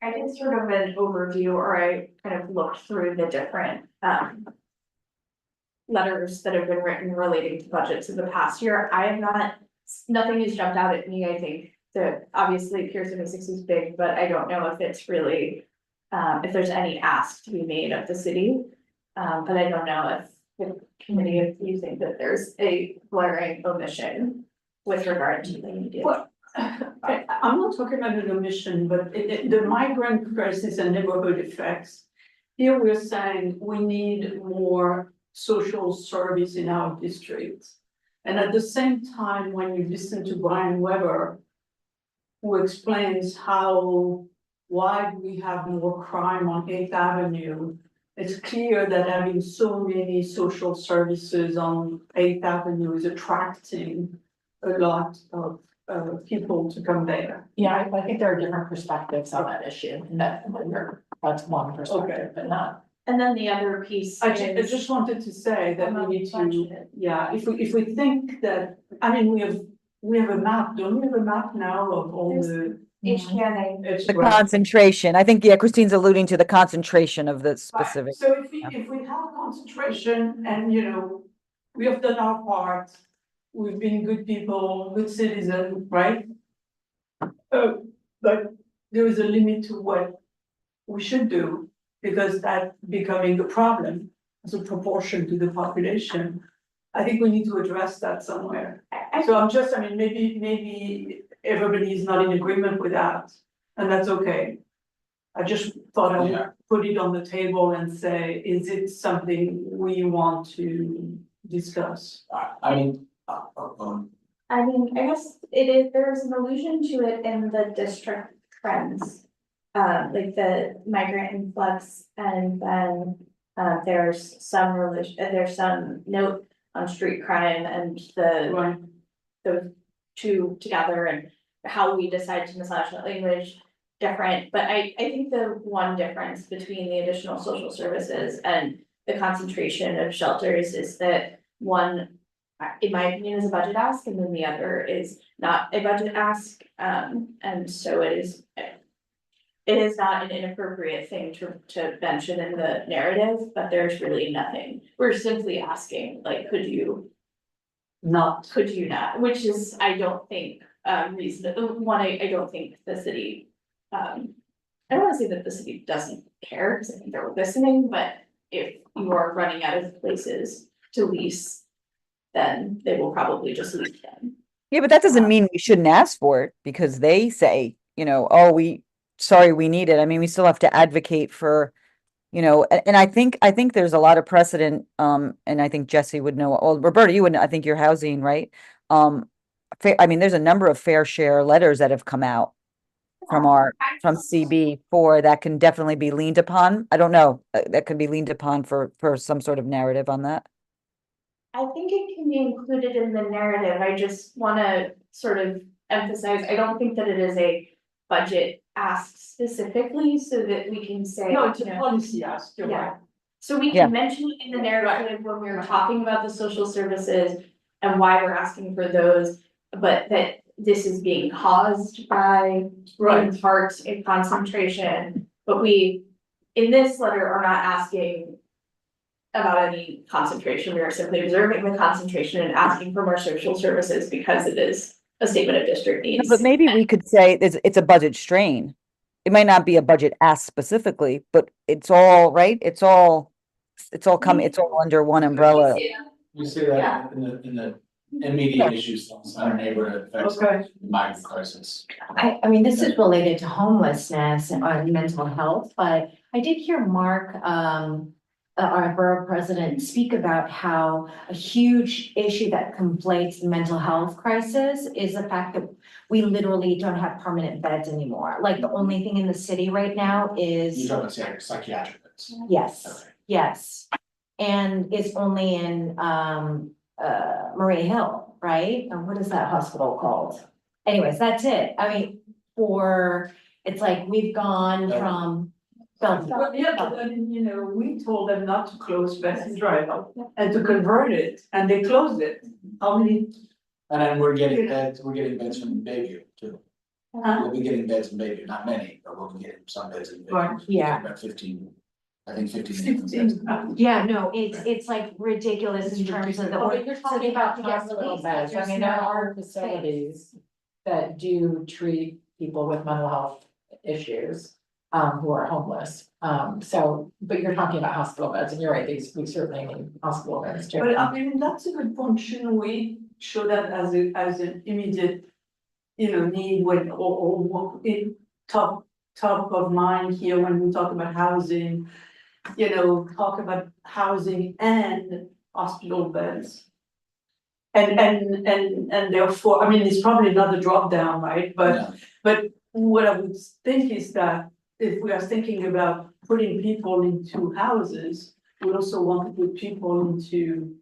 I did sort of an overview, or I kind of looked through the different letters that have been written relating to budgets in the past year. Nothing has jumped out at me. I think that obviously Pier 76 is big, but I don't know if it's really, if there's any ask to be made of the city. But I don't know if the committee, if you think that there's a glaring omission with regard to the media. Well, I'm not talking about an omission, but the migrant crisis and neighborhood effects. Here we're saying we need more social service in our districts. And at the same time, when you listen to Brian Weber, who explains why we have more crime on 8th Avenue, it's clear that having so many social services on 8th Avenue is attracting a lot of people to come there. Yeah, I think there are different perspectives on that issue, and that's one perspective, but not. And then the other piece I is. just wanted to say that we need to, Budget. yeah, if we think that, I mean, we have a map, don't we have a map now of all the. HKNA. It's The right. concentration, I think, yeah, Christine's alluding to the concentration of the Right. specific. So if we have concentration and, we have done our part, we've been good people, good citizens, right? But there is a limit to what we should do, because that's becoming a problem as a proportion to the population. I think we need to address that somewhere. So I mean, maybe everybody is not in agreement with that, and that's okay. I just thought I would put it on the table and say, is it something we want to discuss? I mean, I guess there's an allusion to it in the district trends. Like the migrant influx and then, there's some there's some note on street crime and Right. those two together and how we decide to massage that language different, but I think the one difference between the additional social services and the concentration of shelters is that one, in my opinion, is a budget ask, and then the other is not a budget ask, and so it is not an inappropriate thing to mention in the narrative, but there's really nothing, we're simply asking, like, could you not, which is, I don't think, reasonable, I don't think the city, I don't wanna say that the city doesn't care, because I think they're listening, but if you are running out of places to lease, then they will probably just lease them. Yeah, but that doesn't mean we shouldn't ask for it because they say, oh, sorry, we need it. I mean, we still have to advocate for, and I think there's a lot of precedent, and I think Jesse would know, well, Roberta, you wouldn't, I think you're housing, right? I mean, there's a number of fair share letters that have come out from CB4 that can definitely be leaned upon. I don't know, that could be leaned upon for some sort of narrative on that. I think it can be included in the narrative, I just wanna sort of emphasize, I don't think that it is a budget ask specifically, so that we can say. No, it's a policy ask, you're Yeah. right. So we Yeah. can mention it in the narrative when we were talking about the social services and why we're asking for those, but that this is being caused by, in part, a concentration, but we, in this letter, are not asking about any concentration, we are simply observing the concentration and asking for more social services because it is a statement of district needs. But maybe we could say it's a budget strain. It might not be a budget ask specifically, but it's all right. It's all coming. It's all under one umbrella. We see that in the immediate issues in our neighborhood affects Okay. the migrant crisis. I mean, this is related to homelessness and mental health, but I did hear Mark, our borough president, speak about how a huge issue that conflates the mental health crisis is the fact that we literally don't have permanent beds anymore. Like, the only thing in the city right now You're is, talking about psychiatric beds. yes, Okay. yes. And it's only in, Maria Hill, right? Or what is that hospital called? Anyways, that's it. I mean, it's like we've gone from. Well, yeah, but then, we told them not to close Bessie Drive and to convert it, and they closed it. How many? And then we're getting beds from Bayview too. Huh? We'll be getting beds in Bayview, not many, but we'll be getting some beds in Bayview. Right. Yeah. About 15, I think 15. 15. Yeah, no, it's like ridiculous in terms of the. But you're talking about to get hospital released, beds, I there's mean, there no are space. facilities that do treat people with mental health issues, who are homeless. But you're talking about hospital beds, and you're right, we certainly need hospital beds too. But I mean, that's a good point, shouldn't we show that as an immediate, need when, or in top of mind here when we talk about housing, talk about housing and hospital beds. And therefore, I mean, it's probably not a drop down, right? But what I would think is that if we are thinking about putting people into houses, we also want to put people into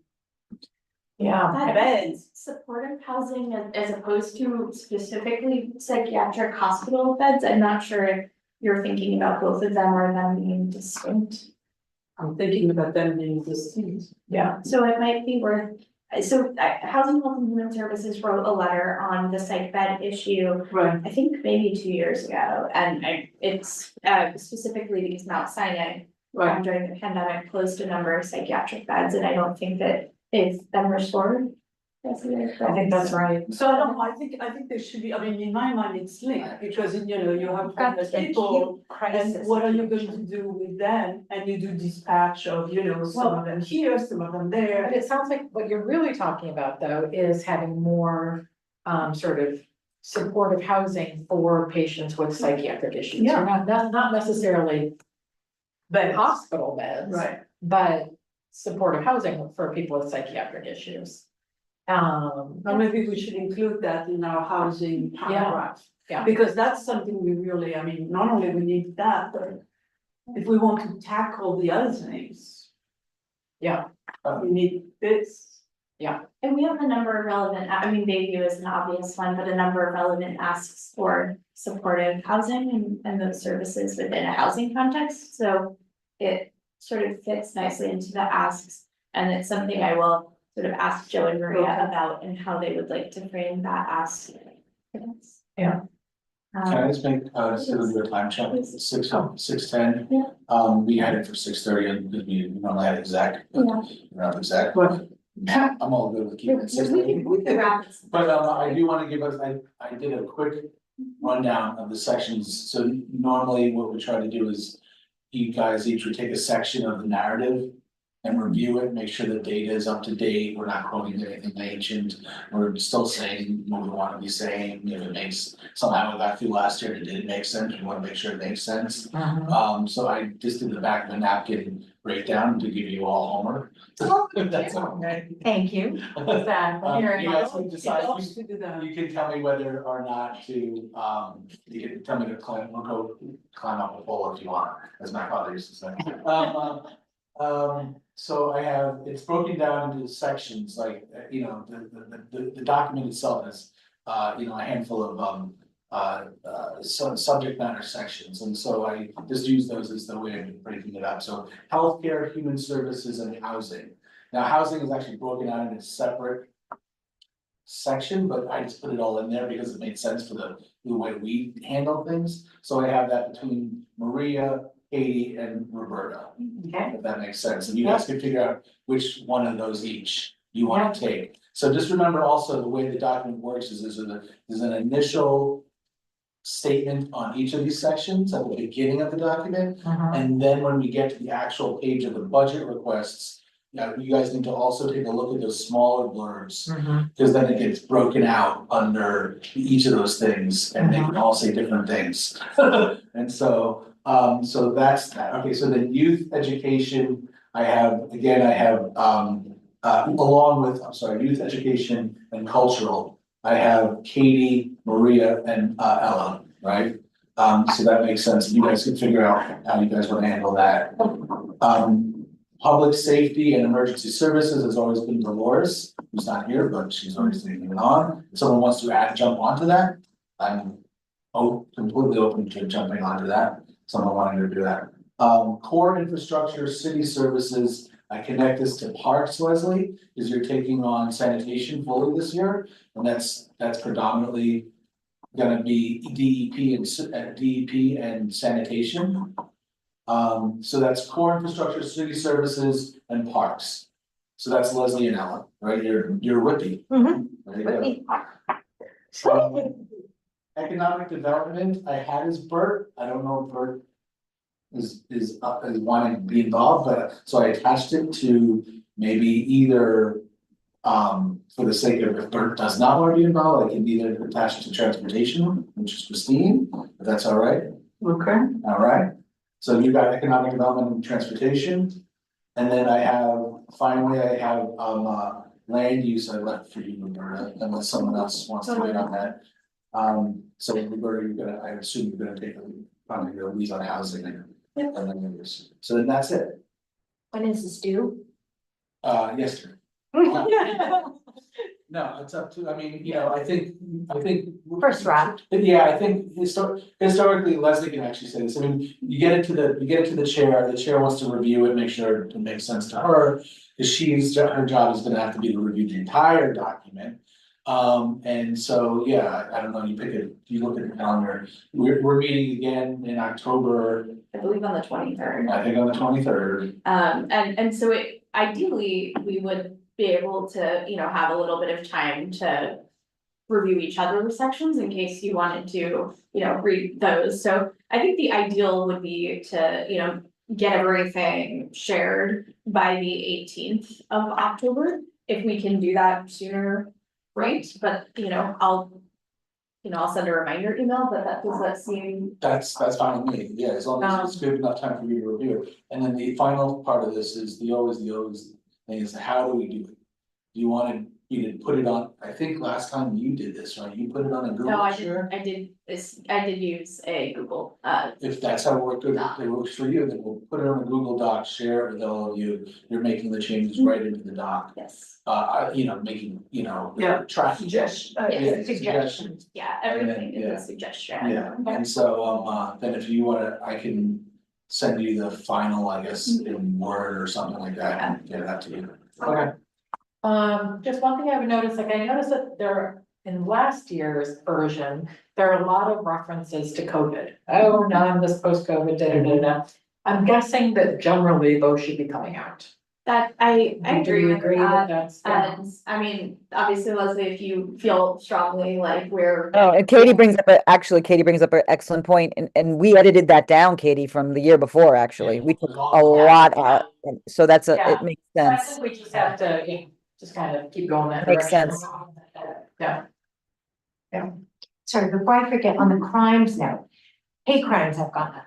Yeah, beds. Supportive housing as opposed to specifically psychiatric hospital beds, I'm not sure if you're thinking about both of them or them being distinct. I'm thinking about them being distinct. yeah. So it might be worth, Housing, Health and Human Services wrote a letter on the psych bed issue, Right. I think maybe 2 years ago, and it's specifically because Mount Sinai during the pandemic closed a number of psychiatric beds, and I don't think that they've been restored. I think that's right. So I think there should be, I mean, in my mind, it's linked, because, you have homeless people, and what are you going to do with them? And you do dispatch of, some of them here, some of them there. But it sounds like what you're really talking about, though, is having more sort of supportive housing for patients with psychiatric issues. Yeah. Not necessarily But hospital beds. right. But supportive housing for people with psychiatric issues. Now maybe we should include that in our housing paragraph. Yeah. Because that's something we really, I mean, not only we need that, but if we want to tackle the other things, We need this. And we have a number of relevant, I mean, Bayview is an obvious one, but a number of relevant asks for supportive housing and those services within a housing context, so it sort of fits nicely into the asks. And it's something I will sort of ask Joe and Maria Okay. about and how they would like to frame that ask. Yeah. Can I just make, instead of your time check, Please. 6:10? Yeah. We had it for 6:30 and because we normally had exact, but Yeah. we're not exact. But I'm all good with keeping it 6:30. We can wrap it. But I do wanna give us, I did a quick rundown of the sections, so normally what we try to do is. You guys each would take a section of the narrative and review it, make sure the data is up to date, we're not quoting anything ancient. We're still saying what we wanna be saying, if it makes, somehow we got through last year, and it didn't make sense, we wanna make sure it makes sense. So I just did the back of a napkin breakdown to give you all homework. If that's okay. Thank you. Exactly. Here, You guys can decide, helps to do that. you can tell me whether or not to, you can tell me to climb, we'll go climb up a pole if you want, as my father used to say. So I have, it's broken down into sections, like, you know, the document itself has, you know, a handful of, subject matter sections, and so I just use those as the way of breaking it up, so healthcare, human services, and housing. Now, housing is actually broken out in a separate section, but I just put it all in there because it made sense for the way we handle things. So I have that between Maria, Katie, and Roberta, Okay. if that makes sense, and you guys can figure out which one of those each you wanna take. So just remember also, the way the document works is there's an initial statement on each of these sections at the beginning of the document, and then when we get to the actual page of the budget requests, you guys need to also take a look at those smaller blurbs, because then it gets broken out under each of those things, and they can all say different things. And so, so that's that. Okay, so the youth education, I have, along with, I'm sorry, youth education and cultural, I have Katie, Maria, and Ella, right? So that makes sense, you guys can figure out how you guys wanna handle that. Public safety and emergency services has always been Dolores, who's not here, but she's always taking it on. If someone wants to jump onto that, I'm completely open to jumping onto that, someone wanting to do that. Core infrastructure, city services, I connect this to parks, Leslie, because you're taking on sanitation fully this year, and that's predominantly gonna be DEP and sanitation. So that's core infrastructure, city services, and parks. So that's Leslie and Ellen, right? You're Whippy. There you go. Whitney. Economic development, I had as Bert, I don't know if Bert is wanting to be involved, but so I attached it to maybe either. For the sake of if Bert does not want to be involved, I can either attach it to transportation, which is Christine, if that's all right. Okay. All right, so you got economic development and transportation. And then finally, I have land use I left for you, Roberta, unless someone else wants to get on that. So Roberta, I assume you're gonna take probably your lead on housing. Yep. And then yours. So then that's it. When is this due? Yesterday. No, it's up to, I mean, you know, I think. First draft. Yeah, I think historically, Leslie can actually say this, I mean, you get it to the chair wants to review it, make sure it makes sense to her. Cause her job is gonna have to be to review the entire document. And so, yeah, I don't know, you look at the calendar, we're meeting again in October, I believe on the 23rd. I think on the 23rd. And so ideally, we would be able to, you know, have a little bit of time to review each other's sections in case you wanted to, you know, read those. So I think the ideal would be to, you know, get everything shared by the 18th of October. If we can do that sooner, great, but you know, I'll send a reminder email, but does that seem? That's fine with me, yeah, as long as it's good enough time for you to review it. And then the final part of this is the always thing is, how do we do it? Do you wanna you did put it on, I think last time you did this, right? You put it on a No, Google I share? I did use a Google, If that's how it works for you, then we'll put it on a Google Doc, share it with all of you, you're making the changes right into the doc. yes, Making, Yeah. tracking. Suggestion, Yeah, Suggestions. yeah, everything then, is yeah. a suggestion. Yeah, and so, then if you wanna, I can send you the final, I guess, in Word or something like that, and get that to you. Okay. Just one thing I would notice, like I noticed that there, in last year's version, there are a lot of references to COVID. Oh, now I'm this post-COVID, da, da, da, da. I'm guessing that generally those should be coming out. That, I Do agree you with agree that. that's? Yeah. And I mean, obviously, Leslie, if you feel strongly like we're. Oh, and Katie brings up, Katie brings up an excellent point, and we edited that down, Katie, from the year before, actually. We took a lot out, and so that's Yeah. it makes So I sense. think we just have to, just kind of keep going that Makes direction. sense. Yeah. Sorry, before I forget, on the crimes note, hate crimes have gone up.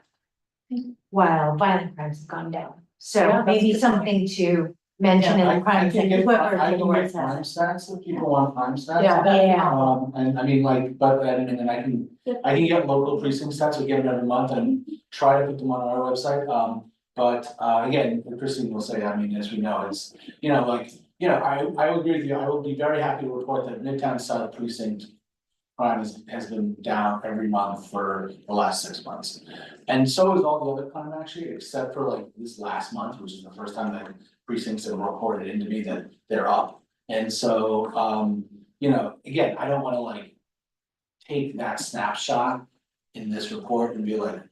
While violent crimes have gone down, Yeah, so that's maybe good. something to mention in I the crimes that can you get, put or I take can away. get crime stats if people want crime stats. Yeah, that- Yeah. And I mean, like, but, and I can get local precinct stats, we get them every month and try to put them on our website, but, again, Christine will say, I mean, as we know, it's, I would agree with you, I will be very happy to report that Midtown South Precinct crime has been down every month for the last 6 months. And so is all the other crime actually, except for like this last month, which is the first time that precincts have reported into me that they're up. And so, again, I don't wanna like take that snapshot in this report and be like,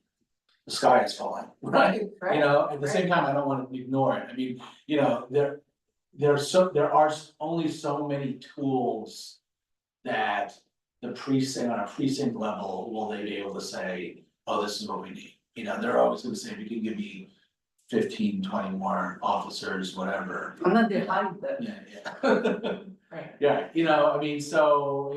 the sky is falling, right? At the same time, I don't wanna ignore it. I mean, there are only so many tools that the precinct, on a precinct level, will they be able to say, oh, this is what we need? They're always gonna say, if you can give me 15, 20 more officers, whatever. and then they hide that. Yeah. Right. Yeah, I mean, so,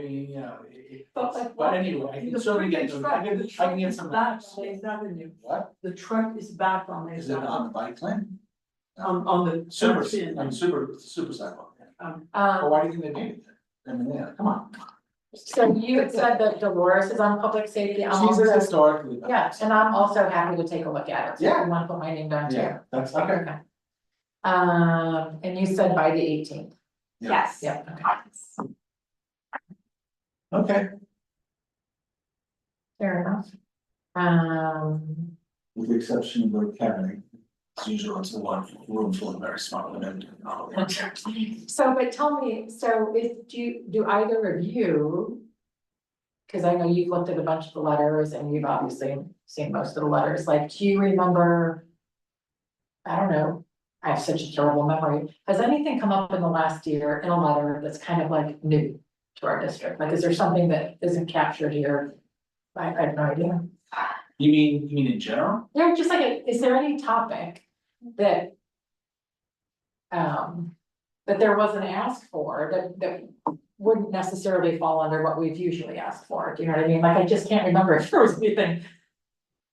but anyway, I can certainly get them, I can get some. Back on Eighth Avenue, What? the truck is back on Eighth Is it on Avenue, the bike lane? on the. Super, in. I mean, super sidewalk. Well, Um, why do you think they made it? I mean, yeah, come on. so you had said that Dolores is on public safety. I'm She's also, historically. yeah, and I'm also happy to take a look at it. So if Yeah. you want to put my name down too. Yeah, that's okay. Okay. And you said by the 18th. Yes. Yeah, okay. Okay. Fair enough. With the exception of the cabinet, as usual, it's a one room full of very smart women. So, but tell me, so do either of you? Cause I know you've looked at a bunch of the letters and you've obviously seen most of the letters, like, do you remember? I don't know, I have such a terrible memory. Has anything come up in the last year in a letter that's kind of like new to our district? Like, is there something that isn't captured here? I have no idea. You mean in general? Yeah, just like, is there any topic that that there wasn't asked for, that wouldn't necessarily fall under what we've usually asked for, do you know what I mean? Like, I just can't remember if there was anything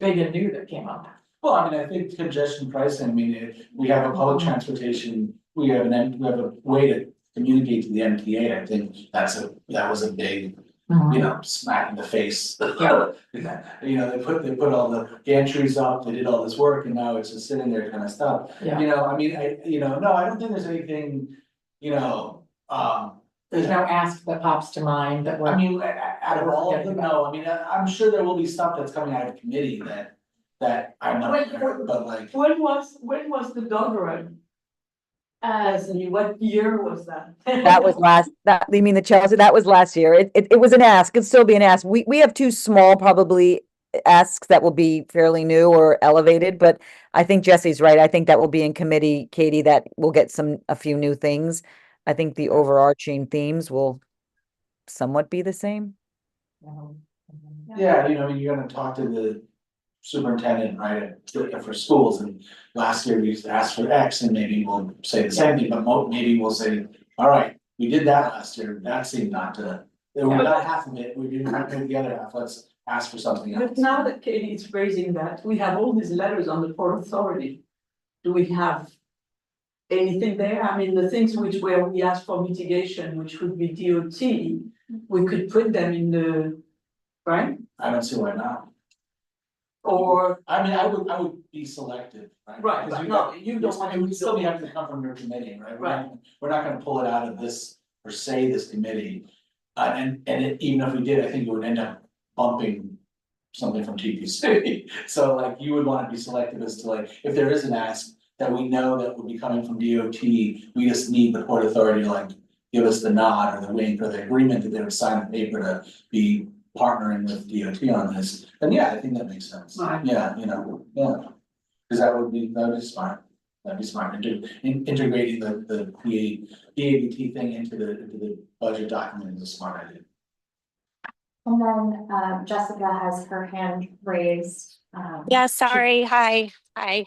big and new that came up. Well, I mean, I think congestion pricing, I mean, we have a public transportation, we have a way to communicate to the MTA, I think that was a big, smack in the face. Yeah. They put all the gantries up, they did all this work, and now it's just sitting there kind of stuff. Yeah. I mean, no, I don't think there's anything, There's no ask that pops to mind that we're. I mean, out of all of them, no, I mean, I'm sure there will be stuff that's coming out of committee that I'm not, aware of, but like. When was the dog run? Leslie, what year was that? That was you mean the Chelsea, that was last year. It was an ask, it'd still be an ask. We have two small probably asks that will be fairly new or elevated, but I think Jesse's right. I think that will be in committee, Katie, that will get a few new things. I think the overarching themes will somewhat be the same. Yeah, I mean, you're gonna talk to the superintendent, right, for schools, and last year we asked for X, and maybe we'll say the same thing, but maybe we'll say, all right, we did that last year, that seemed not to. We got half of it, we didn't have the other half, let's ask for something else. But now that Katie is raising that, we have all these letters on the Port Authority. Do we have anything there? I mean, the things where we ask for mitigation, which would be DOT, we could put them in the, right? I don't see why not. Or, I mean, I would be selective, right? right, Because but you no, got- you don't want It would to. still be having to come from your committee, right? Right. We're not gonna pull it out of this, or say this committee. Even if we did, I think it would end up bumping something from TPC. So like, you would wanna be selective as to like, if there is an ask that we know that would be coming from DOT, we just need the Port Authority to like give us the nod or the wink or the agreement that they would sign the paper to be partnering with DOT on this, then yeah, I think that makes sense. Right. Yeah, you know, yeah. Cause that would be smart. That'd be smart, integrating the PABT thing into the budget document is a smart idea. And then, Jessica has her hand raised. Yeah, sorry. Hi. I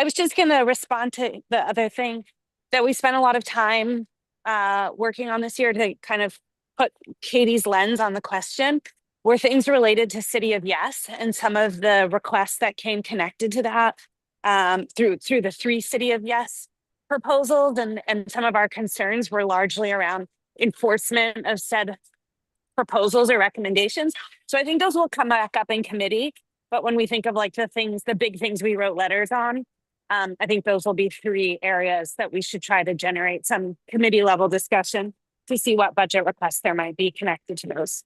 was just gonna respond to the other thing that we spent a lot of time working on this year to kind of put Katie's lens on the question, were things related to City of Yes and some of the requests that came connected to that through the 3 City of Yes proposals, and some of our concerns were largely around enforcement of said proposals or recommendations. So I think those will come back up in committee. But when we think of like the big things we wrote letters on, I think those will be 3 areas that we should try to generate some committee level discussion to see what budget requests there might be connected to those.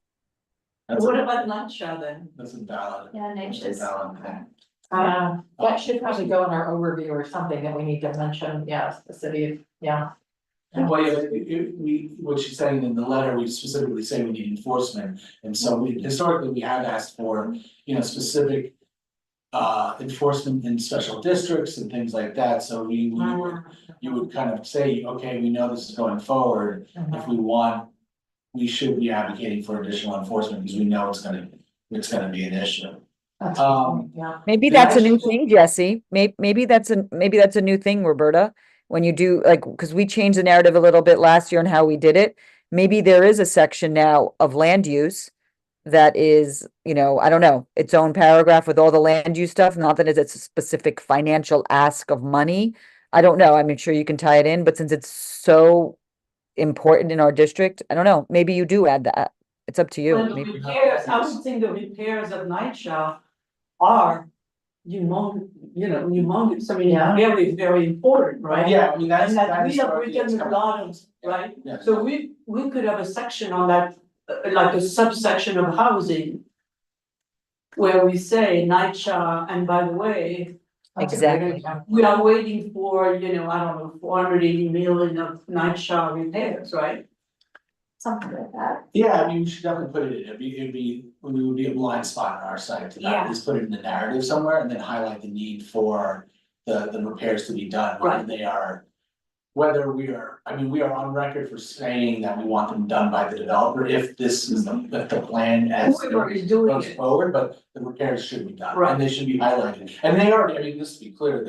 What about NACHA then? That's a valid. Yeah, that's a Nature's. valid thing. That should probably go in our overview or something that we need to mention, yes, the city, yeah. Well, yeah, what she's saying in the letter, we specifically say we need enforcement, and so historically, we have asked for, specific. Enforcement in special districts and things like that, so you would kind of say, okay, we know this is going forward, if we want. We should be advocating for additional enforcement, because we know it's gonna be an issue. That's yeah. Maybe Did that's I a new just- thing, Jesse. Maybe that's a new thing, Roberta. When you do, like, because we changed the narrative a little bit last year on how we did it. Maybe there is a section now of land use that is, I don't know, its own paragraph with all the land use stuff, not that it's a specific financial ask of money. I don't know. I'm sure you can tie it in, but since it's so important in our district, I don't know, maybe you do add that. It's up to you. Well, the Maybe- repairs, I would think the repairs at NICHA are humongous, I mean, Yeah. very, very important, right? Yeah, I mean, that's. And that that we have historically written has a come- lot of, right? Yeah. So we could have a section on that, like a subsection of housing. Where we say NICHA, and by the way, That's a great Exactly. idea. we are waiting for, I don't know, 480 million of NICHA repairs, right? Something like that. Yeah, I mean, we should definitely put it in, it would be a blind spot on our side to not Yeah. at least put it in the narrative somewhere and then highlight the need for the repairs to be done, whether Right. they are. Whether we are on record for saying that we want them done by the developer, if this is the plan as. Whoever is doing Goes it. forward, but the repairs should be done, Right. and they should be highlighted, and they already, just to be clear,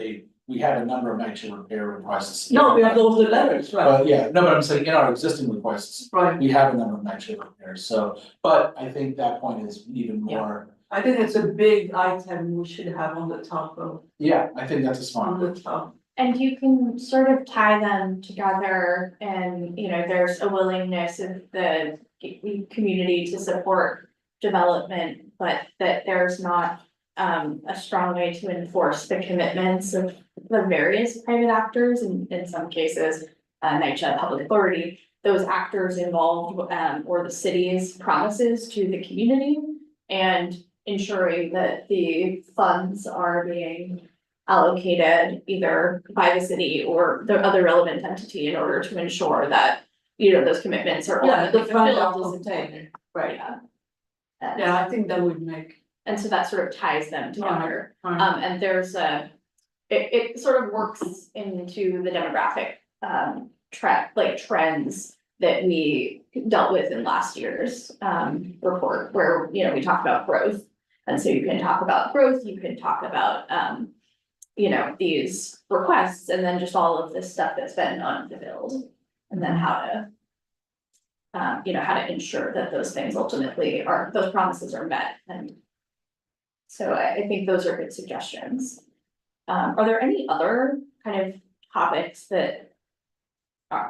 we have a number of NICHA repair requests. No, we have all the letters, right? But yeah, no, but I'm saying in our existing requests, Right, we have a number of NICHA repairs, so, but I think that point is even more. I think it's a big item we should have on the top of, Yeah, I think that's a smart. on the top. And you can sort of tie them together and, there's a willingness of the community to support development, but that there's not a strong way to enforce the commitments of the various private actors, and in some cases, NICHA, public authority, those actors involved, or the city's promises to the community, and ensuring that the funds are being allocated either by the city or the other relevant entity in order to ensure that, those commitments are. Yeah, the funds are fulfilled is contained, important. right? Yeah. Yeah, I think that would make. And so that sort of ties them together. Right. And there's it sort of works into the demographic, trends that we dealt with in last year's, report, where, we talked about growth. And so you can talk about growth, you can talk about, these requests, and then just all of this stuff that's been unfulfilled. And then how to, how to ensure that those things ultimately those promises are met, and. So I think those are good suggestions. Are there any other kind of topics that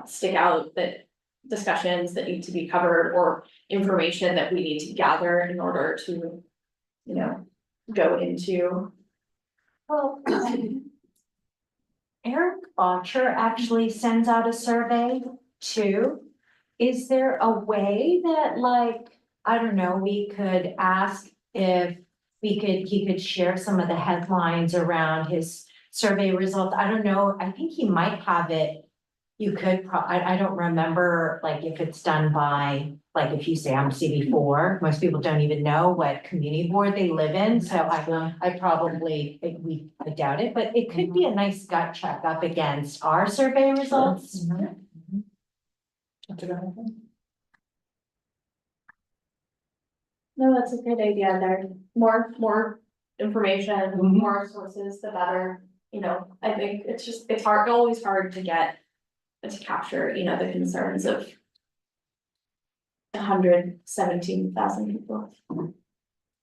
stick out, that discussions that need to be covered, or information that we need to gather in order to, you know, go into. Well, Eric Archer actually sends out a survey too. Is there a way that like, I don't know, we could ask if he could share some of the headlines around his survey results? I don't know, I think he might have it. You could I don't remember, like, if it's done by, like, if you say MCB4, most people don't even know what community board they live in, so I probably, I doubt it, but it could be a nice gut check up against our survey results. That's a good idea. No, that's a great idea. There, more information, more sources, the better. You know, I think it's hard, always hard to get, to capture, you know, the concerns of 117,000 people.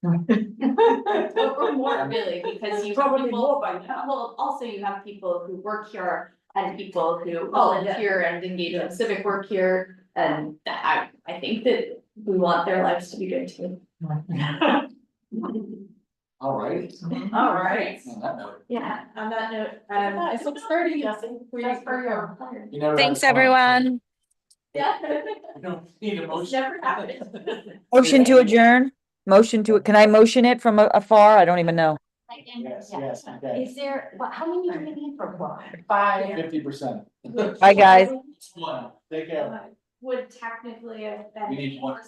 Or more really, because you have Probably people, more by now. well, also you have people who work here and people who volunteer and engage in civic work here. And I think that we want their lives to be good too. All right. All right. On that note, Yeah, on that note, It's 6:30, Jesse. that's for your. you never. Thanks, had fun. everyone. Yeah. You don't need a It's motion. never happened. Motion to adjourn, can I motion it from afar? I don't even know. Yes, yes, okay. Is there, how many do we need for quorum? 5. 50%. Bye, guys. One, take care. Would technically have been. We need one.